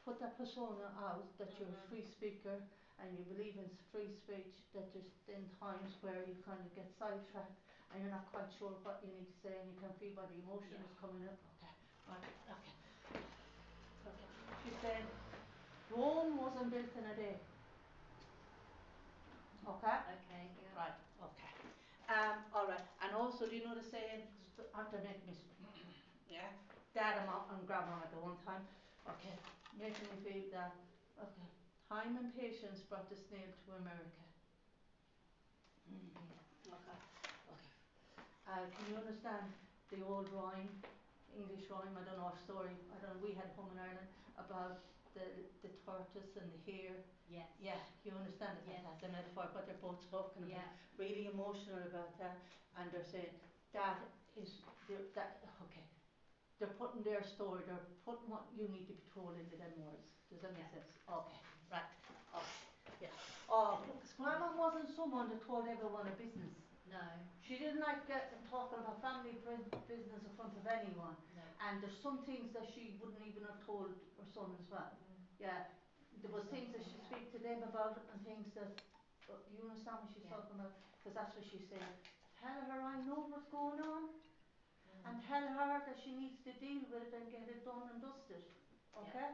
put that persona out that you're a free speaker and you believe in free speech, that there's then times where you kind of get sidetracked and you're not quite sure what you need to say and you can feel by the emotion is coming up. Okay, right, okay. Okay. She's saying Rome wasn't built in a day. Okay? Okay, yeah. Right, okay. Alright, and also do you know the saying, after making me yeah, dad and mom and grandma at the one time. Okay, making me feel that okay. Time and patience brought the snail to America. Yeah. Okay. Okay. Can you understand the old rhyme, English rhyme? I don't know our story. I don't know. We had home in Ireland about the tortoise and the hare. Yes. Yeah. You understand it? Yes. That's a metaphor. What they're both talking about. Yeah. Really emotional about that, and they're saying that is that. Okay. They're putting their story. They're putting what you need to be told into them words. Does that make sense? Okay. Right. Okay. Yeah. Because Grandma wasn't someone that told everyone a business. No. She didn't like talking about family business in front of anyone. No. And there's some things that she wouldn't even have told her son as well. Yeah. There was things that she speak to them about and things that, you understand what she's talking about? Because that's what she's saying. Tell her I know what's going on. And tell her that she needs to deal with it and get it done and dusted. Okay? Okay.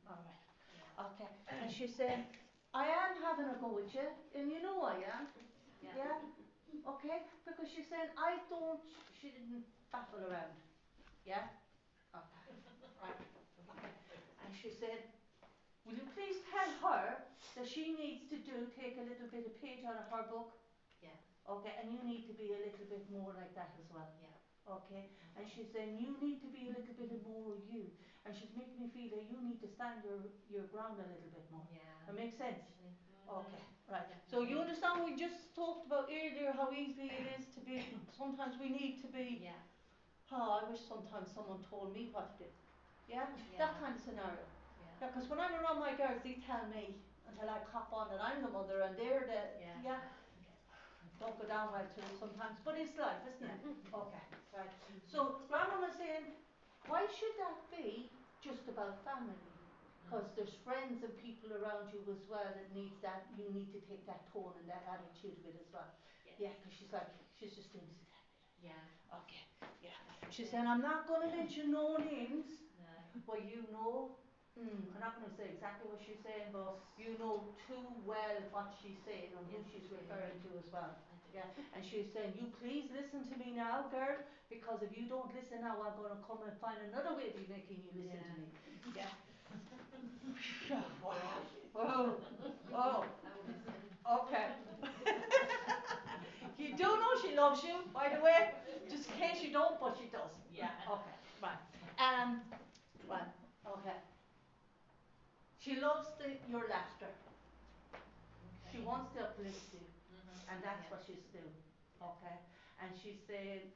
Alright. Yeah. Okay. And she's saying, I am having a go with you, and you know I am. Yeah? Okay? Because she's saying, she didn't baffle around. Yeah? Okay. Right. Okay. And she said, will you please tell her that she needs to take a little bit of page out of her book? Yeah. Okay, and you need to be a little bit more like that as well. Yeah. Okay? And she's saying, you need to be a little bit more you. And she's making me feel that you need to stand your ground a little bit more. Yeah. That makes sense? Okay, right. Definitely. So you understand we just talked about earlier how easy it is to be, sometimes we need to be, Yeah. I wish sometimes someone told me what to do. Yeah? That kind of scenario. Yeah. Yeah, because when I'm around my girls, they tell me until I cop on that I'm the mother and they're the, Yeah. don't go down well to it sometimes, but it's life, isn't it? Okay, right. So Grandma was saying, why should that be just about family? Because there's friends and people around you as well that needs that, you need to take that tone and that attitude with as well. Yes. Yeah, because she's just doing this exactly. Yeah. Okay, yeah. She's saying, I'm not going to mention no names, No. but you know, I'm not going to say exactly what she's saying, but you know too well what she's saying and who she's referring to as well. Yeah, and she's saying, you please listen to me now, girl, because if you don't listen now, I'm going to come and find another way of making you listen to me. Yeah. Whoa. Whoa. Okay. You do know she loves you, by the way, just in case you don't, but she does. Yeah. Okay. Right. Right. Okay. She loves your laughter. Okay. She wants to uplift you, and that's Yeah. what she's doing. Okay. And she's saying,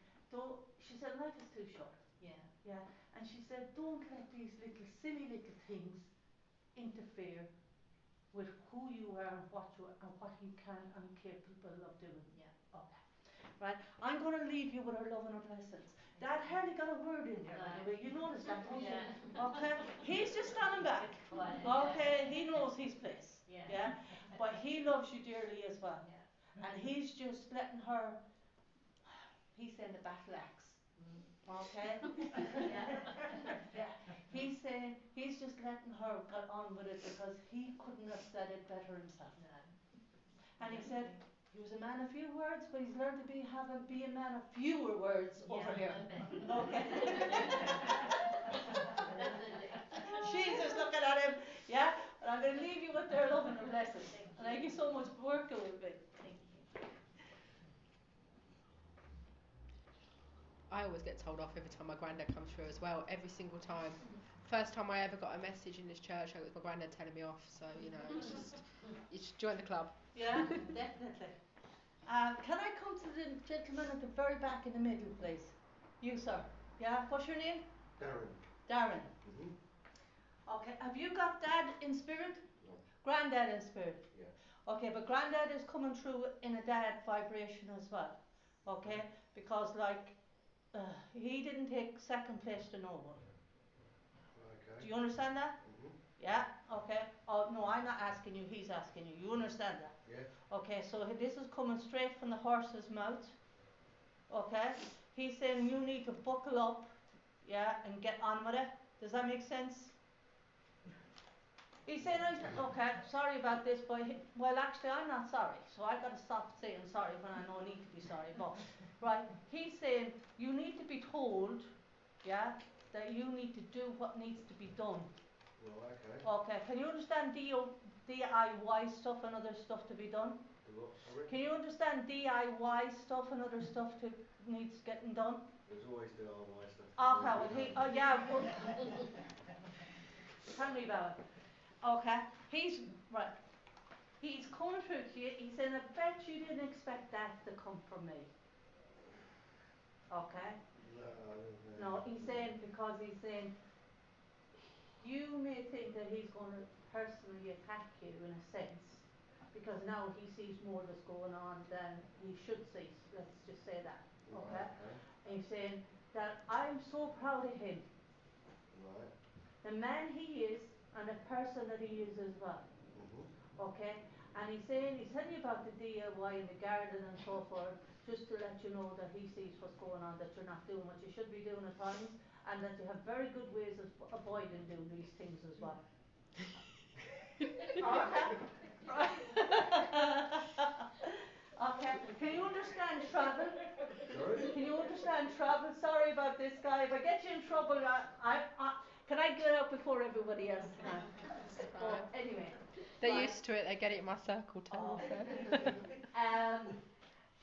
she said life is too short. Yeah. Yeah. And she said, don't let these silly little things interfere with who you are and what you can and capable of doing. Yeah. Okay. Right. I'm going to leave you with her love and her blessings. Dad hardly got a word in there, by the way. You noticed that, don't you? Yeah. Okay. He's just standing back. Okay. He knows his place. Yeah. Yeah. But he loves you dearly as well. Yeah. And he's just letting her. He's saying the battle axe. Okay. Yeah. He's saying he's just letting her get on with it because he couldn't have said it better himself. No. And he said he was a man of few words, but he's learned to be a man of fewer words over here. Okay. She's just looking at him, yeah. But I'm going to leave you with their love and their blessings. Thank you so much for working with me. Thank you. I always get told off every time my granddad comes through as well, every single time. First time I ever got a message in this church, it was my granddad telling me off, so, you know, you should join the club. Yeah, definitely. Can I come to the gentleman at the very back in the middle, please? You, sir. Yeah, what's your name? Darren. Darren. Mm-hmm. Okay, have you got dad in spirit? No. Granddad in spirit? Yeah. Okay, but granddad is coming through in a dad vibration as well. Okay, because he didn't take second place to no one. Okay. Do you understand that? Mm-hmm. Yeah, okay. Oh, no, I'm not asking you, he's asking you. You understand that? Yeah. Okay, so this is coming straight from the horse's mouth. Okay? He's saying you need to buckle up, yeah, and get on with it. Does that make sense? He's saying, okay, sorry about this, but, well, actually, I'm not sorry. So I've got to stop saying sorry when I know I need to be sorry. But, right, he's saying you need to be told, yeah, that you need to do what needs to be done. Well, okay. Okay, can you understand DIY stuff and other stuff to be done? Do what, sorry? Can you understand DIY stuff and other stuff to needs getting done? There's always DIY stuff. Okay, well yeah, well, tell me about it. Okay, he's coming through to you. He's saying, I bet you didn't expect that to come from me. Okay. No, he's saying because he's saying you may think that he's going to personally attack you in a sense, because now he sees more that's going on than he should see. Let's just say that. Okay? And he's saying that I'm so proud of him. Right. The man he is and the person that he is as well. Mm-hmm. Okay? And he's telling you about the DIY in the garden and so forth, just to let you know that he sees what's going on, that you're not doing what you should be doing at times, and that you have very good ways of avoiding doing these things as well. Okay. Can you understand travel? Sorry? Can you understand travel? Sorry about this guy. If I get you in trouble, can I get out before everybody else can? Well, anyway. They're used to it, they get it in my circle too. Oh. So.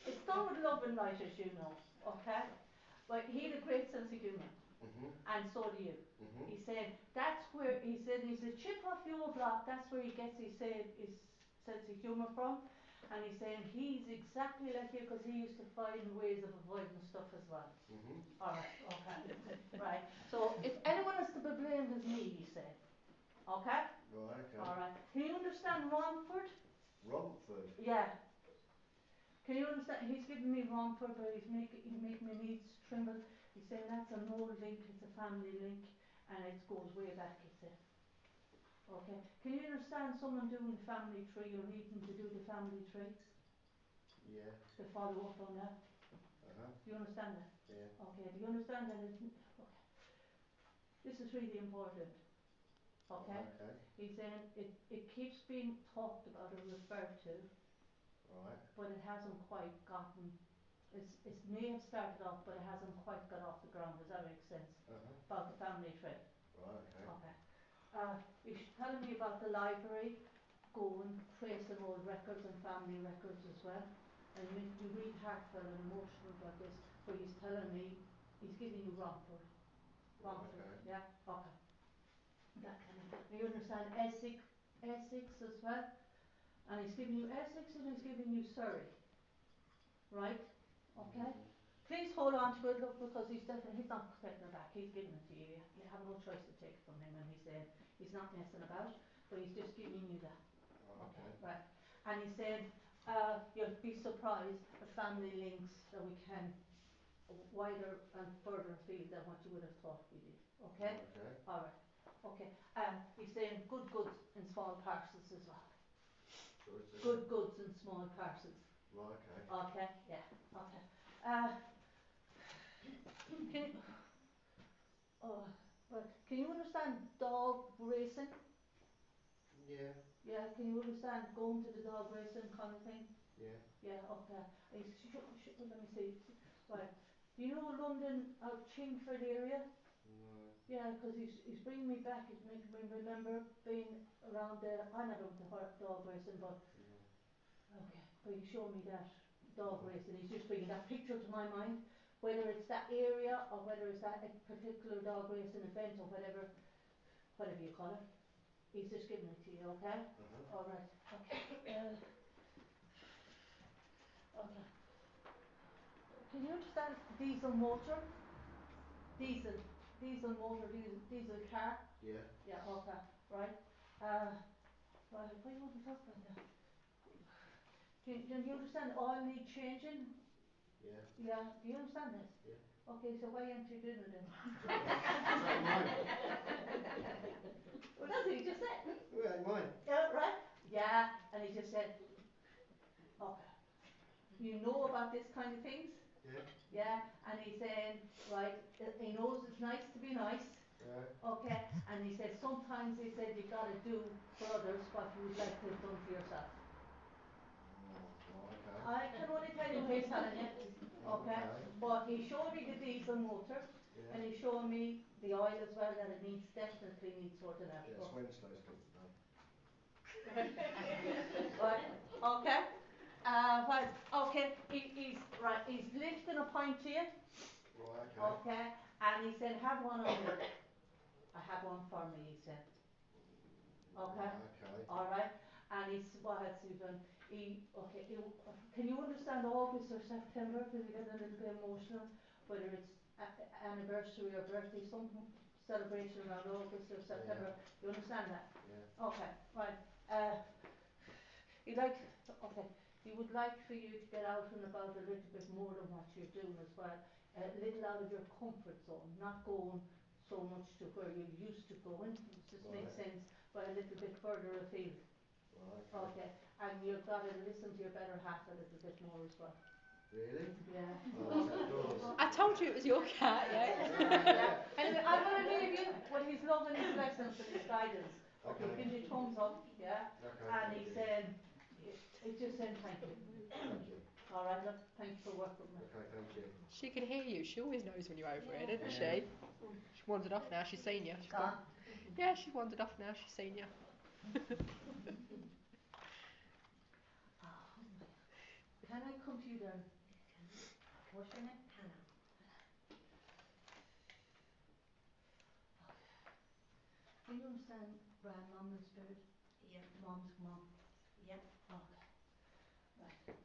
It's done with love and light, as you know, okay? But he had a great sense of humour, and so do you. He said that's where he's a chip off the old block. That's where he gets his sense of humour from, and he's saying he's exactly like you because he used to find ways of avoiding stuff as well. All right, okay, right. So if anyone is to be blamed, it's me, he said. Okay. Right. Okay. All right. Can you understand Romford? Romford. Yeah. Can you understand? He's giving me Romford, but he's making my knees tremble. He's saying that's an old link, it's a family link, and it goes way back, he said. Okay. Can you understand someone doing the family tree or needing to do the family tree? Yeah. To follow up on that? Uh-huh. Do you understand that? Yeah. Okay. Do you understand that? Okay. This is really important. Okay? Okay. He's saying it keeps being talked about or referred to. Right. But it hasn't quite gotten, it may have started off, but it hasn't quite got off the ground. Does that make sense? About the family tree. Right, okay. Okay. He's telling me about the library, going, tracing old records and family records as well. And you make me really heartfelt and emotional about this, but he's telling me, he's giving you Romford. Romford, okay. yeah? Okay. That kind of, you understand Essex as well? And he's giving you Essex and he's giving you Surrey. Right? Okay? please hold on to it, look, because he's definitely, he's not taking it back, he's giving it to you. You have no choice to take it from him, and he's saying, he's not messing about, but he's just giving you that. Right, okay. Right. And he said, you'll be surprised at family links that we can wider and further afield than what you would have thought we did. Okay? Okay. Alright. Okay. He's saying good goods in small parcels as well. Sorry, say Good goods in small parcels. Right, okay. Okay, yeah. Okay. Can you, can you understand dog racing? Yeah, Yeah, can you understand going to the dog racing kind of thing? yeah. Yeah, okay. Let me see. Right. Do you know London, Chingford area? No. Yeah, because he's bringing me back. He's making me remember being around there. I never went to dog racing, but No. okay. But he showed me that dog racing. He's just bringing that picture to my mind. Whether it's that area or whether it's that particular dog racing event or whatever you call it. He's just giving it to you, okay? All right. Okay. Okay. Can you understand diesel motor? Diesel motor, diesel car? Yeah. Yeah, okay. Right. Right, what do you want to talk about now? Do you understand oil need changing? Yeah. Yeah, do you understand this? Yeah. Okay, so why aren't you doing it then? Is that mine? Well, that's what he just said. Oh, it ain't mine. Yeah, right? Yeah, and he just said, okay. You know about this kind of things? Yeah. Yeah, and he's saying, right, he knows it's nice to be nice. Yeah. Okay, and he said sometimes he said you've got to do for others what you would like to have done for yourself. Right, okay. I can only tell you what he's telling you. Okay, but he showed me the diesel motor, Yeah. and he showed me the oil as well that it definitely needs sorting out. Yeah, it's Wednesday's got it done. Right, okay. Okay, he's right. He's lifting a point to you. Right, okay. Okay, and he said, "Have one on me." I have one for me. He said. Okay. Right, okay. All right. And he's what else he done? Can you understand August or September? Because you get a little bit emotional, whether it's anniversary or birthday, some celebration around August or September. Yeah. You understand that? Yeah. Okay. Right. He would like for you to get out and about a little bit more than what you're doing as well. A little out of your comfort zone, not going so much to where you're used to going. Does this make sense? But a little bit further afield. Right, Okay. And you've got to listen to your better half a little bit more as well. Really? Yeah. Oh, it's outdoors. I told you it was your cat, yeah. Yeah. Anyway, I'm going to leave you with his love and his blessings and his guidance. Okay, give me a thumbs up, yeah? Okay, And thank he's you. saying, it's just saying thank you. Thank you. All right, look, thanks for working with me. Okay, thank you. She can hear you. She always knows when you're over here, doesn't she? She wandered off now. She's seen you. She's gone. Yeah, she's wandered off now. She's seen you. Can I come to you then? What's your name? Hannah. Do you understand Mum and Spirit? Yeah. Mom's mom. Yeah. Okay. Right.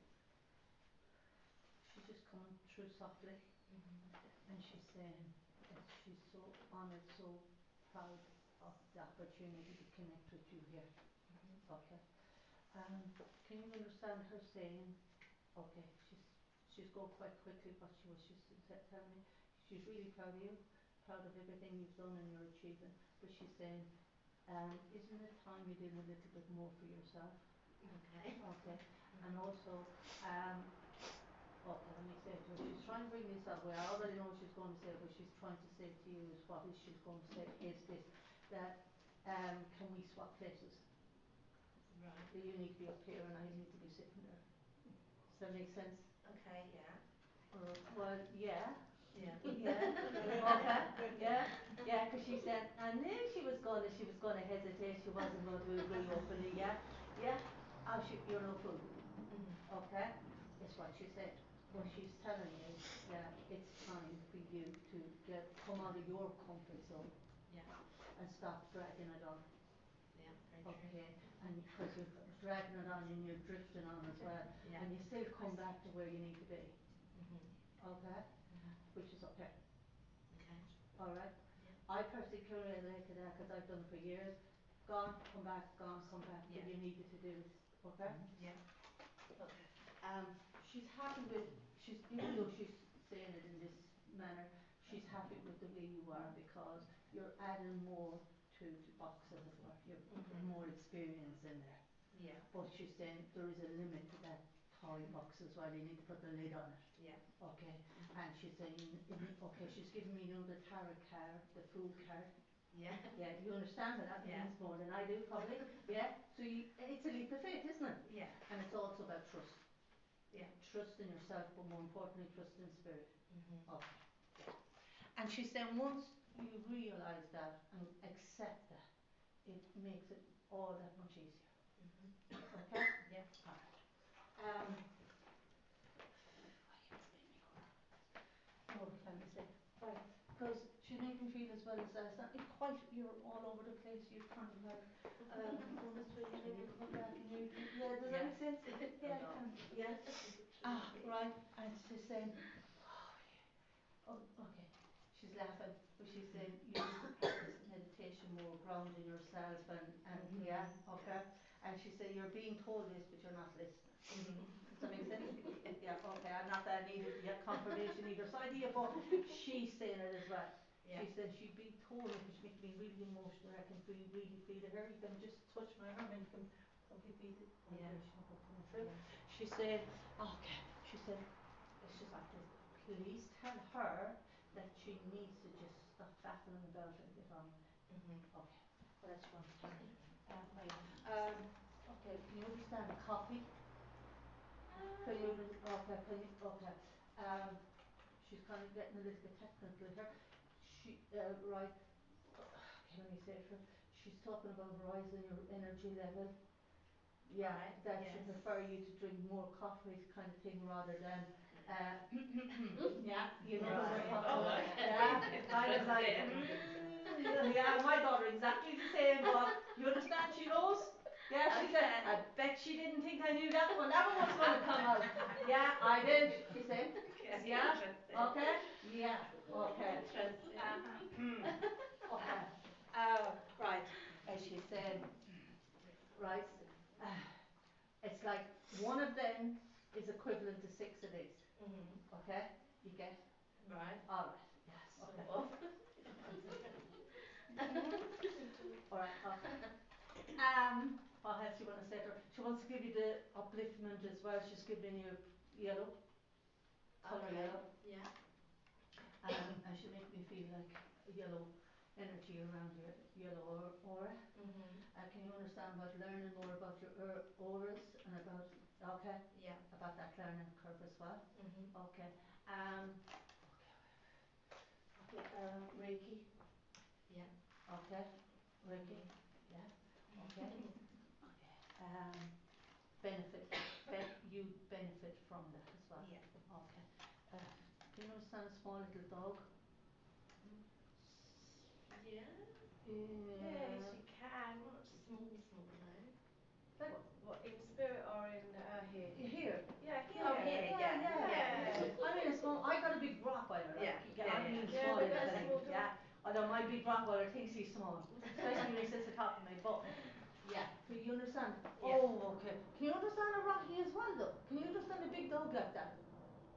She's just coming through softly. And she's saying that she's so honoured, so proud of the opportunity to connect with you here. Okay. Can you understand her saying, okay, she's going quite quickly, but she was just telling me she's really proud of you, proud of everything you've done and your achievement, but she's saying, isn't it time you did a little bit more for yourself? Okay. Okay. And also, okay, let me say it to her. She's trying to bring this up where I already know what she's going to say, but she's trying to say to you is what is she's going to say is this, that can we swap places? Right. That you need to be up here and I need to be sitting there. Does that make sense? Okay, yeah. Well, yeah. Yeah. Yeah. Okay. Yeah. Yeah, because she said, I knew she was going to hesitate. She wasn't going to agree openly. Yeah. Yeah. You're no fool. Okay. That's what she said. What she's telling you that it's time for you to come out of your comfort zone. Yeah. And stop dragging it on. Yeah, very true. Okay. And because you're dragging it on and you're drifting on as well. Yeah. And you still come back to where you need to be. okay, Mhm. which is up here. Okay. Alright? Yeah. I personally can relate to that because I've done it for years. Gone, come back, gone, come back, Yeah. but you needed to do it. Okay? Yeah. Okay. She's happy with, even though she's saying it in this manner, she's happy with the way you are because you're adding more to the box, as it were. You're putting Mhm. more experience in there. Yeah. But she's saying there is a limit to that toy box as well. You need to put the lid on it. Yeah. Okay? Mhm. And she's saying, okay, she's giving me, the tarot card, the fool card. Yeah. Yeah, you understand what that Yeah. means more than I do, probably. Yeah? So it's a leap of faith, isn't it? Yeah. And it's also about trust. Yeah. Trust in yourself, but more importantly, trust in spirit. Mhm. Okay. And she's saying once you realise that and accept that, it makes it all that much easier. Mhm. Okay? Yeah. Alright. Why you always make me go wrong with this? Oh, let me see. Right. Because she's making me feel as well as it's not quite, you're all over the place, you're kind of like going this way, you maybe come back and you yeah, does that Yeah. make sense? Yeah, No. yeah. Right. And she's saying, oh, okay. She's laughing, but she's saying you need to practice meditation more, grounding yourself and Mhm. yeah, okay. And she said you're being told this, but you're not listening. Mhm. Does that make sense? Yeah, okay. I'm not that needed yet confirmation either side of you, but she's saying it as well. Yeah. She said she'd be told it, but she makes me really emotional. I can really feel it here. You can just touch my arm and you can probably feel the Yeah. vibration of it coming through. Yeah. She said, okay. She said, it's just like this. Please tell her that she needs to just stop battling about it and get on with it. Mhm. Okay. What else you want to tell me? Right. Okay. Can you understand coffee? Can you okay? Can you okay? She's kind of getting a little bit technical here. She right. Okay, let me say it. She's talking about rising your energy level. Yeah, Right. that Yes. she prefer you to drink more coffee kind of thing rather than yeah, you know what I'm Right. talking Oh, about. okay. Yeah, kind of like yeah, my daughter exactly the same, but you understand she knows? Yeah, she said, Okay. I bet she didn't think I knew that one. That one was going to come out. Yeah, I did, she said. Okay. Yeah, Interesting. okay? Yeah, okay. Interesting. Okay. Right, as she said, right, it's like one of them is equivalent to 6 of these. Mhm. Okay? You get? Right. Alright, yes. Sort Okay. of. Alright, okay. What else you want to say to her? She wants to give you the upliftment as well. She's giving you yellow, colour Okay. yellow. Yeah. And she make me feel like a yellow energy around your yellow aura. Mhm. Can you understand about learning more about your auras and about, okay, Yeah. about that learning curve as well? Mhm. Okay. Okay, Reiki. Yeah. Okay. Reiki. Mhm. Yeah. Okay. Okay. Benefit. You benefit from that as well. Yeah. Okay. Can you understand a small little dog? Yeah. Yes, Yeah. you can. Not small, small though. Like What, in spirit or in here? here. Yeah, here. Oh, here. Yeah. Yeah. I mean, a small. I got a big Rottweiler. Yeah. I Yeah. mean, Yeah, small but little that's thing. small dog. Yeah. Although my big Rottweiler thinks he's small, especially when he sits atop of me. But yeah, so you understand? Yeah. Oh, okay. Can you understand a Rocky as well, though? Can you understand a big dog like that?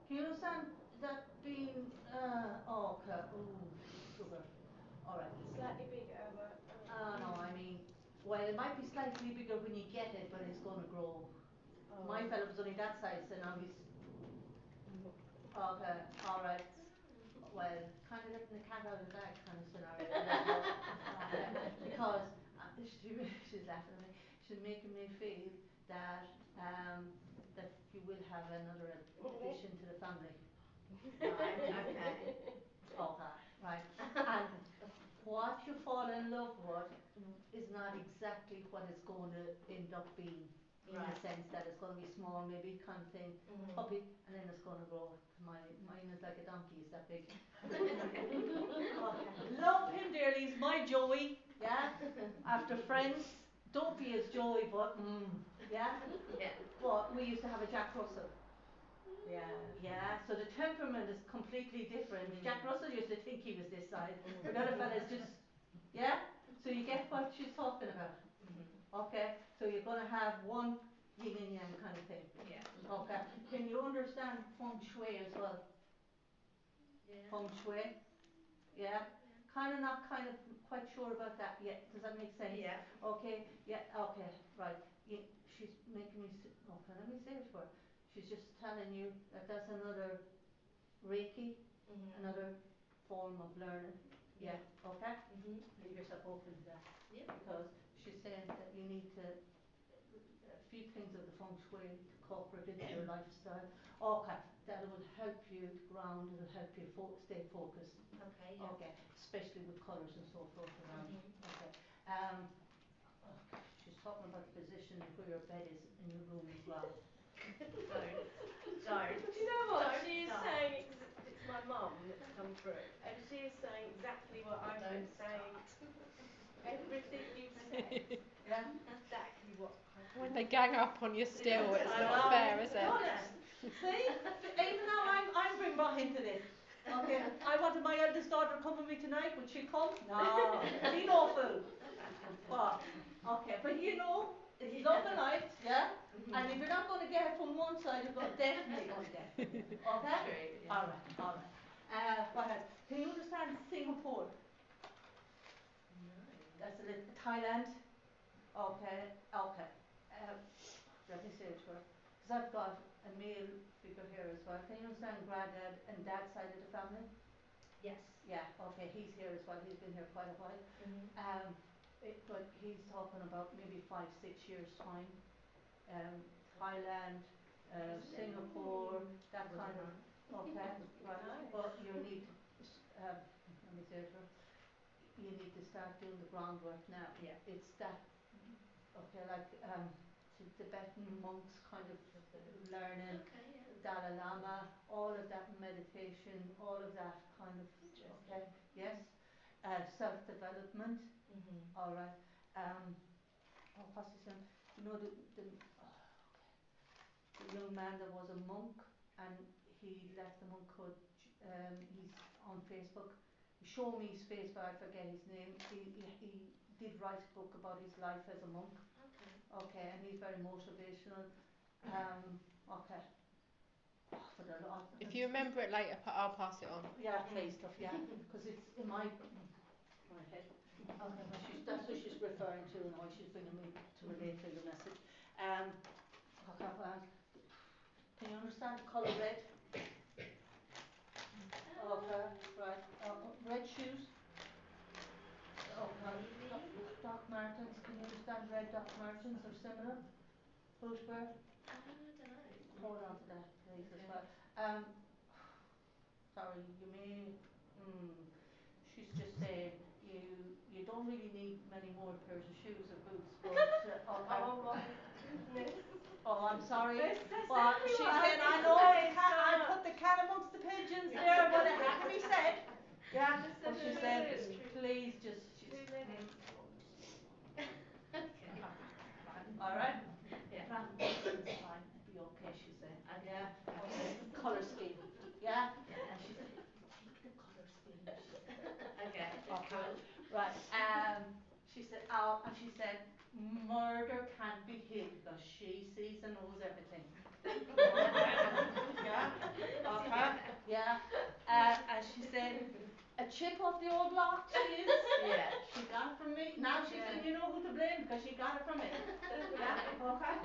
Can you understand that being? Oh, okay. Oh, sugar. All right. Slightly bigger, but. No, I mean, well, it might be slightly bigger when you get it, but it's going to grow. Oh. My fella was only that size, so now he's okay. All right. Well, kind of letting the cat out of the bag kind of scenario. Okay. Because she's laughing at me. She's making me feel that that you will have another addition to the family. Right. Okay. Okay. Right. And what you fall in love with is not exactly what it's going to end up being, in the Right. sense that it's going to be small, maybe kind of thing, Mhm. puppy, and then it's going to grow. Mine is like a donkey, it's that big. Okay. Love him dearly, he's my Joey, yeah? After Friends, don't be his Joey, but yeah? Yeah. But we used to have a Jack Russell. Yeah, so the temperament is completely different. Jack Russell used to think he was this size. The other fella's just, yeah? So you get what she's talking about. Okay, so you're going to have one yin and yang kind of thing. Yeah. Okay, can you understand feng shui as well? Yeah. Feng shui? Yeah? Kind of not kind of quite sure about that yet. Does that make sense? Yeah. Okay, yeah, okay, right. She's making me, okay, let me say it for her. She's just telling you that that's another Reiki, another form of learning. Yeah, okay? Leave yourself open to that. Yeah. Because she's saying that you need to, a few things of the feng shui to incorporate into your lifestyle. Okay, that will help you to ground, it'll help you stay focused. Okay, yeah. Okay, especially with colours and so forth around. Okay. Okay, she's talking about the position of where your bed is in your room as well. Don't. Do you know what? Don't She is start. saying, it's my mum that's come through, and she is saying exactly what I've been saying. Everything you've said, Yeah? exactly what I've been. When they gang up on you still, it's not fair, is it? Honest. See? Even now I'm being brought into this. Okay, I wanted my eldest daughter to come with me tonight, would she come? No, she no fool. But, okay, but you know, it's love and light, yeah? And if you're not going to get it from one side, you're definitely going to get it. Okay? True, yeah. Alright. What else? Can you understand Singapore? No. That's a little Thailand. Okay. Let me say it to her. Because I've got a male figure here as well. Can you understand granddad and dad's side of the family? Yes. Yeah, okay, he's here as well. He's been here quite a while. But he's talking about maybe 5-6 years time. Thailand, Singapore, that kind of. Okay, right. Nice. But you need to, let me say it to her. You need to start doing the groundwork now. Yeah. It's that, okay, like Tibetan monks kind of learning, Okay, yeah. Dalai Lama, all of that meditation, all of that kind of, okay, yes. Self-development, all right. What's his name? You know the young man that was a monk and he left the monkhood. He's on Facebook. Show me his face, but I forget his name. He did write a book about his life as a monk. Okay. Okay, and he's very motivational. Okay. If you remember it later, I'll pass it on. Yeah, play stuff, yeah, because it's in my head. Okay, but that's what she's referring to and why she's bringing me to relate to the message. Okay, well, can you understand the colour red? Okay, right. Red shoes. Okay. Maybe. Doc Martens. Can you understand red Doc Martens or similar? Footwear. I don't know. Hold on to that, please, as Okay. well. Sorry, you may. She's just saying you don't really need many more pairs of shoes or boots, but okay. Oh my goodness. Oh, I'm sorry. That's But exactly she what said, I've I been know saying, I put the cat amongst the pigeons there, but it had to be said. Yeah, but she said, please just. Too many. Okay. Alright? Yeah. It's fine, it'll be okay, she said. Okay. Yeah? Okay. Colour scheme. Yeah? Yeah. And she said, take the colour scheme, she said. Okay. Okay. Cool. Right. She said, and she said, murder can't be hid because she sees and knows everything. Yeah? Okay. Yeah. And she said, a chip off the old block, she is. Yeah. She got it from me. Now she said, you know who to blame because she got it from me. Yeah? Okay.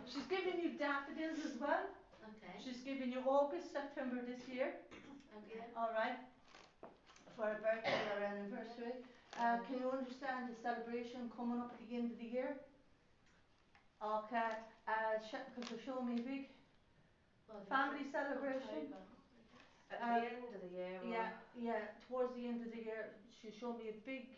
She's giving you daffodils as well. Okay. She's giving you August, September this year. Okay. All right. For a birthday or anniversary. Can you understand the celebration coming up at the end of the year? Okay. Because they're showing me a big Well, family celebration. October, At the end of the year. Yeah. Towards the end of the year, she showed me a big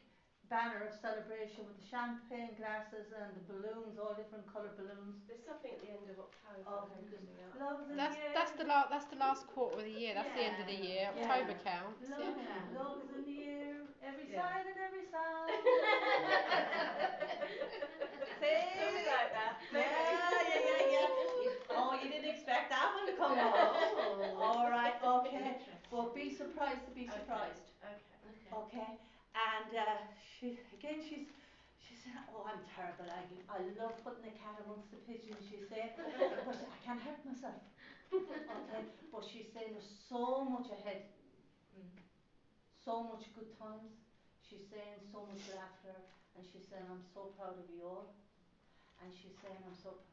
banner of celebration with the champagne glasses and the balloons, all different coloured balloons. There's something at the end of October coming up. Love's in That's the air. that's the last quarter of the year. That's the end of the year. Yeah. October counts. Love is in the air, every Yeah. side and every sound. Something like that. Yeah. surprised to be Okay. surprised. Okay. Okay, and she said, "Oh, I'm terrible. I love putting the cat amongst the pigeons." She said, "But I can't help myself." Okay, but she's saying there's so much ahead, so much good times. She's saying so much laughter, and she's saying, "I'm so proud of you all," and she's saying, "I'm so proud."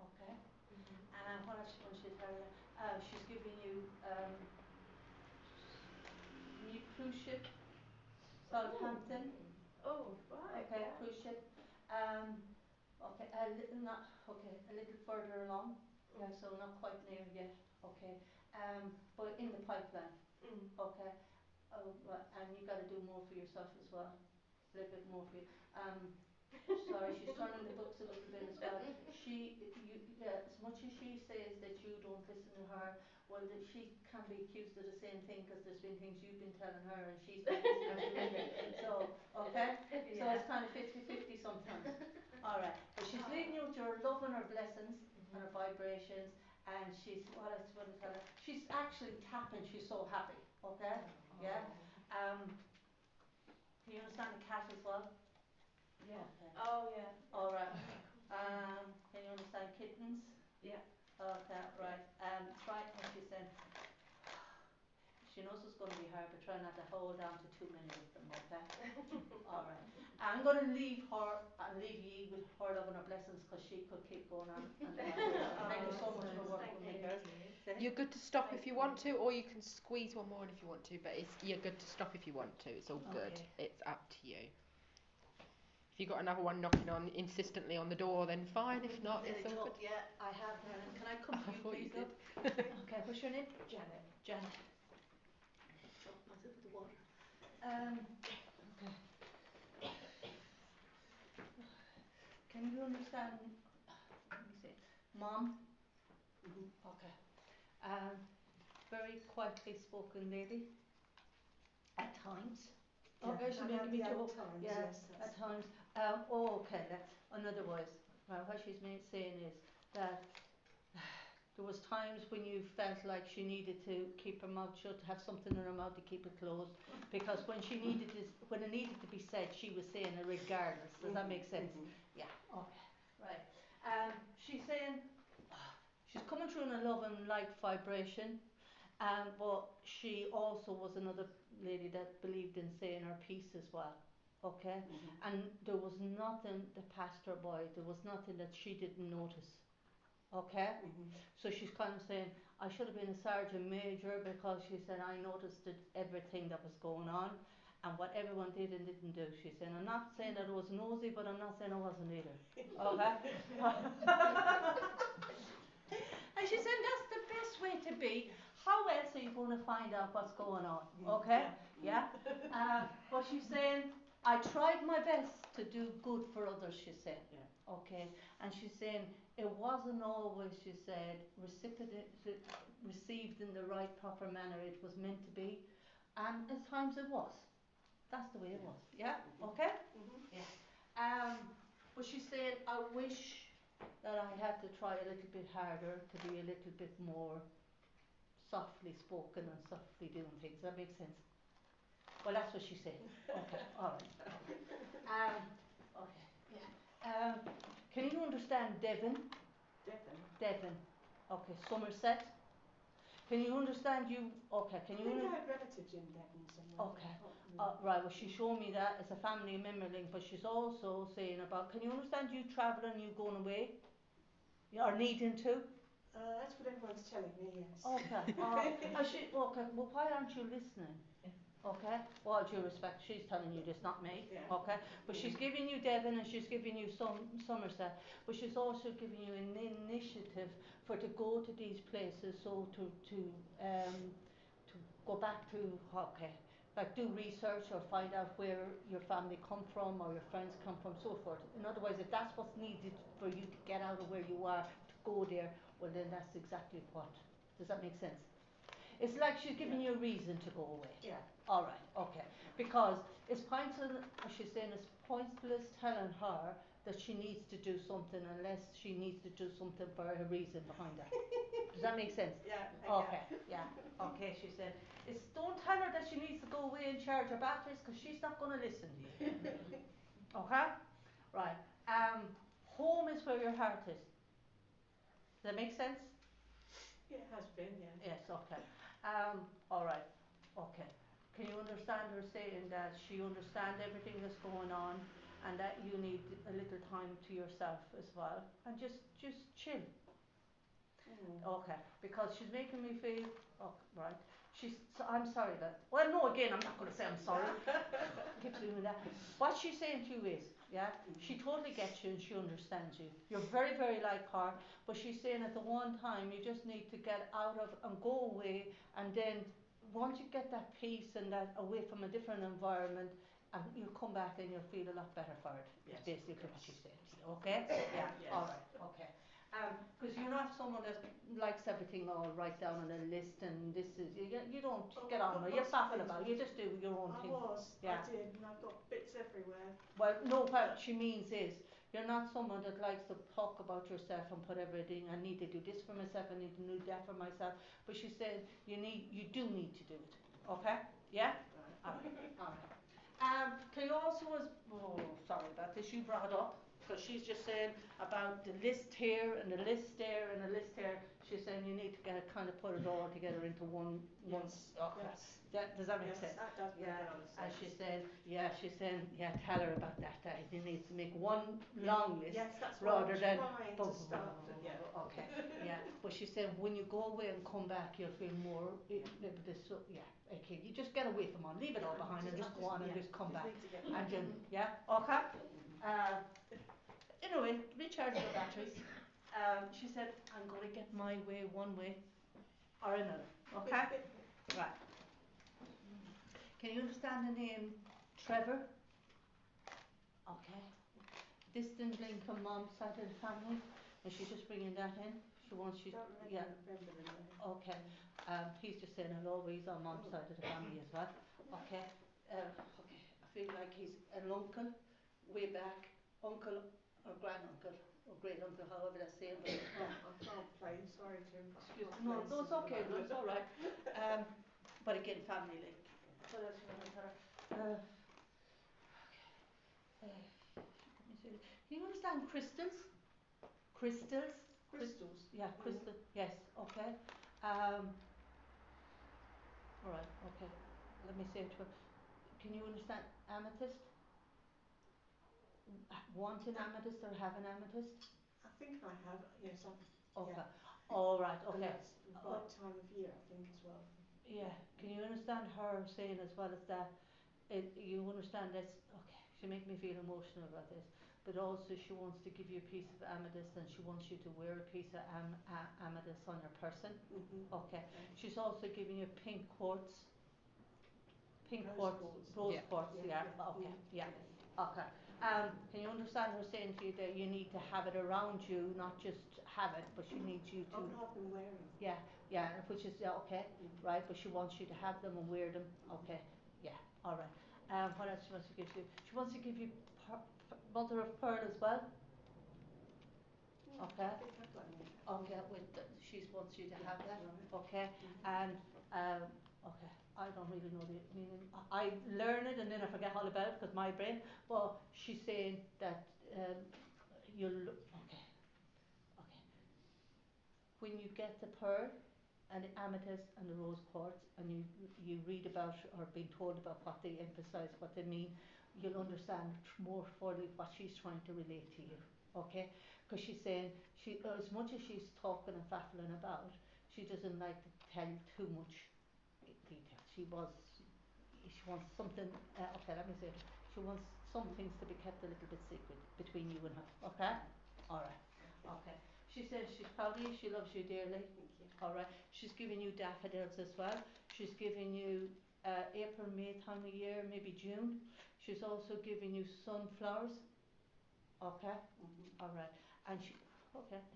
Okay, and what else she wants to tell you? She's giving you new cruise ship, Southampton. Oh, right. Okay, Yeah. cruise ship. Okay, a little further along. Yeah, so not quite near yet. Okay, but in the pipeline. Okay, and you got to do more for yourself as well. A little bit more for you. Sorry, she's turning the books a little bit as well. As much as she says that you don't listen to her, well, that she can be accused of the same thing because there's been things you've been telling her and she's been listening to you. So, okay? So it's kind of 50-50 sometimes. All right. But she's leaving you with your love and her blessings and her vibrations. And she's, what else want to tell her? She's actually tapping. She's so happy. Okay? Yeah? Can you understand the cat as well? Yeah. Okay. Oh, yeah. All right. Can you understand kittens? Yeah. Okay, right. Try, as she said, she knows it's going to be hard, but try not to hold on to too many of them, okay? All right. I'm going to leave her and leave you with her love and her blessings because she could keep going on. Thank you so much for working with me, girls. You're good to stop if you want to, or you can squeeze one more in if you want to, but you're good to stop if you want to. It's all good. Okay. It's up to you. If you've got another one knocking on insistently on the door, then fine. If not, it's all good. Yeah, I have. Can I come to you, thought please? you did. Okay, what's your name? Janet. Janet. Drop myself with the water. Okay. Can you understand? Let me see. Mom? Okay. Very quietly spoken lady. At times. Okay, she made me joke. Yeah, at times. Okay, otherwise, what she's saying is that there was times when you felt like she needed to keep her mouth shut, have something in her mouth to keep it closed, because when it needed to be said, she was saying it regardless. Does that make sense? Yeah. Okay. Right. She's saying she's coming through in a love and light vibration, but she also was another lady that believed in saying her piece as well. Okay. And there was nothing that passed her by. There was nothing that she didn't notice. Okay? So she's kind of saying, I should have been a sergeant major because she said, I noticed everything that was going on and what everyone did and didn't do. She said, I'm not saying that I was nosy, but I'm not saying I wasn't either. Okay? And she said, that's the best way to be. How else are you going to find out what's going on? Okay? Yeah? But she's saying, I tried my best to do good for others, she said. Okay? And she's saying, it wasn't always, she said, received in the right, proper manner it was meant to be. And at times it was. That's the way it was. Yeah? Okay? Yeah. But she's saying, I wish that I had to try a little bit harder to be a little bit more softly spoken and softly doing things. Does that make sense? Well, that's what she's saying. Okay, all right. Okay, yeah. Can you understand Devon? Devon. Okay, Somerset. Can you understand you? Okay, can you? I have relatives in Devon somewhere. Okay. Right, well, she's showing me that as a family member link, but she's also saying about, can you understand you travelling, you going away? Or needing to? That's what everyone's telling me, yes. Okay. Okay, well, why aren't you listening? Okay, well, due respect, she's telling you this, not me. Yeah. Okay, but she's giving you Devon and she's giving you Somerset, but she's also giving you an initiative for to go to these places, so to go back to like do research or find out where your family come from or your friends come from, so forth. In other words, if that's what's needed for you to get out of where you are to go there, well then that's exactly what. Does that make sense? It's like she's giving you a reason to go away. Yeah. All right, okay. Because it's pointless, she's saying it's pointless telling her that she needs to do something unless she needs to do something for a reason behind that. Does that make sense? Yeah. Okay, yeah. Okay, she said, it's don't tell her that she needs to go away and charge her batteries because she's not going to listen to you. Okay? Right. Home is where your heart is. Does that make sense? Yeah, it has been, yeah. Yes, okay. All right, okay. Can you understand her saying that she understands everything that's going on and that you need a little time to yourself as well and just chill? Okay, because she's making me feel, oh, right. I'm sorry that, well, no, again, I'm not going to say I'm sorry. Keep doing that. What she's saying to you is, yeah, she totally gets you and she understands you. You're very, very like her, but she's saying at the one time you just need to get out of and go away, and then once you get that peace and that away from a different environment, and you'll come back and you'll feel a lot better for it. Yes, Is basically yes. what she's saying to you, okay? Yeah, Yes. all right, okay. Because you're not someone that likes everything all right down on a list and this is, you don't get on with it, you faffle about, you just do your own thing. I did, and I've got bits everywhere. Well, no, what she means is, you're not someone that likes to talk about yourself and put everything, I need to do this for myself, I need to do that for myself, but she said, you do need to do it, okay? Yeah? Right. Alright. Can you also, oh, sorry about this, you brought it up, because she's just saying about the list here and the list there and the list here. She's saying you need to kind of put it all together into one. Yes. Okay. Yes. Does that make Yes, sense? that does make a lot of sense. And she's saying, tell her about that. That you need to make one long list. Yes, that's what rather I'm than trying to start. Yeah. Okay. Yeah. But she said when you go away and come back, you'll feel more. Okay. You just get away from on, leave it all behind, and just go on and just come back. And then, okay. Anyway, recharge your batteries. She said, I'm going to get my way one way or another. Okay? Right. Can you understand the name Trevor? Okay. Distant link from mom's side of the family. And she's just bringing that in. She wants you. Yeah. Remember the name. Okay. He's just saying hello. He's on mom's side of the family as well. Okay. Okay. I feel like he's an uncle way back. Uncle or granduncle or great uncle, however that's saying. I can't play. Sorry, Jim. Excuse me. No, it's okay. No, it's all right. But again, family link. What else you want to tell her? Let me see. Can you understand crystals? Crystals? Crystals. Yeah, crystal. Yes. Okay. All right. Okay. Let me say it to her. Can you understand amethyst? Want an amethyst or have an amethyst? I think I have. Yes, Okay. Yeah. All right. And Okay. that's the right time of year, I think, as well. Yeah. Can you understand her saying as well as that? You understand this? Okay. She makes me feel emotional about this. But also she wants to give you a piece of amethyst and she wants you to wear a piece of amethyst on your person. Okay. She's also giving you pink quartz. Rose quartz. Yeah. Okay. Yeah. Okay. Can you understand her saying to you that you need to have it around you, not just have it, but she needs you to. I've been wearing. Yeah, which is okay, right? But she wants you to have them and wear them. Okay. Yeah. All right. What else she wants to give you? She wants to give you mother of pearl as well. Okay. Okay. She wants you to have that. Okay. And okay. I don't really know the meaning. I learn it and then I forget all about it because my brain. But she's saying that you'll. Okay. When you get the pearl and the amethyst and the rose quartz and you read about or being told about what they emphasize, what they mean, you'll understand more fully what she's trying to relate to you. Okay? Because she's saying as much as she's talking and faffling about, she doesn't like to tell too much detail. She wants something. Okay, let me say it. She wants some things to be kept a little bit secret between you and her. Okay? All right. Okay. She says she's proud of you. She loves you dearly. Thank you. All right. She's giving you daffodils as well. She's giving you April, May time of year, maybe June. She's also giving you sunflowers. Okay. All right. And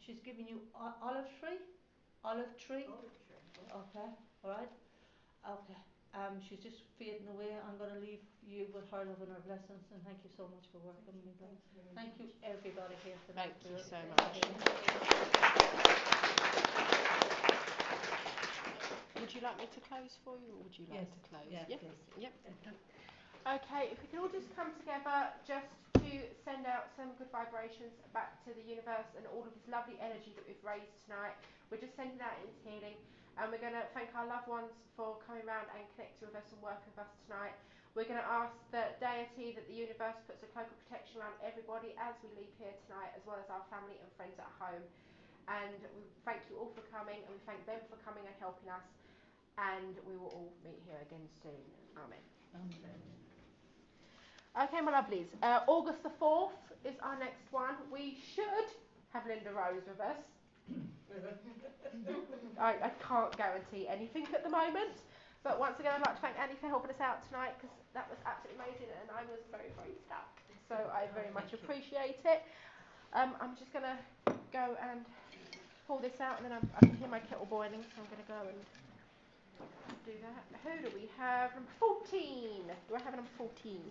she's giving you olive tree. Olive tree. Olive tree. Okay. All right? Okay. She's just fading away. I'm going to leave you with her love and her blessings, and thank you so much for working with me. Thank you, everybody here tonight. Thank you so Thank much. you. Would you like me to close for you, or would you like Yes. to close? Yeah, Yep. please. Yep. Okay, if we can all just come together just to send out some good vibrations back to the universe and all of this lovely energy that we've raised tonight. We're just sending that into healing, and we're going to thank our loved ones for coming around and connecting with us and working with us tonight. We're going to ask that deity, that the universe puts a cloak of protection around everybody as we leave here tonight, as well as our family and friends at home. And we thank you all for coming, and we thank them for coming and helping us. And we will all meet here again soon. Amen. Okay, my lovelies. August the 4th is our next one. We should have Linda Rose with us. I can't guarantee anything at the moment. But once again, I'd like to thank Annie for helping us out tonight, because that was absolutely amazing and I was very, very stuck. So I very much appreciate it. I'm just going to go and pull this out, and then I can hear my kettle boiling, so I'm going to go and do that. Who do we have? Number 14. Do I have a number 14?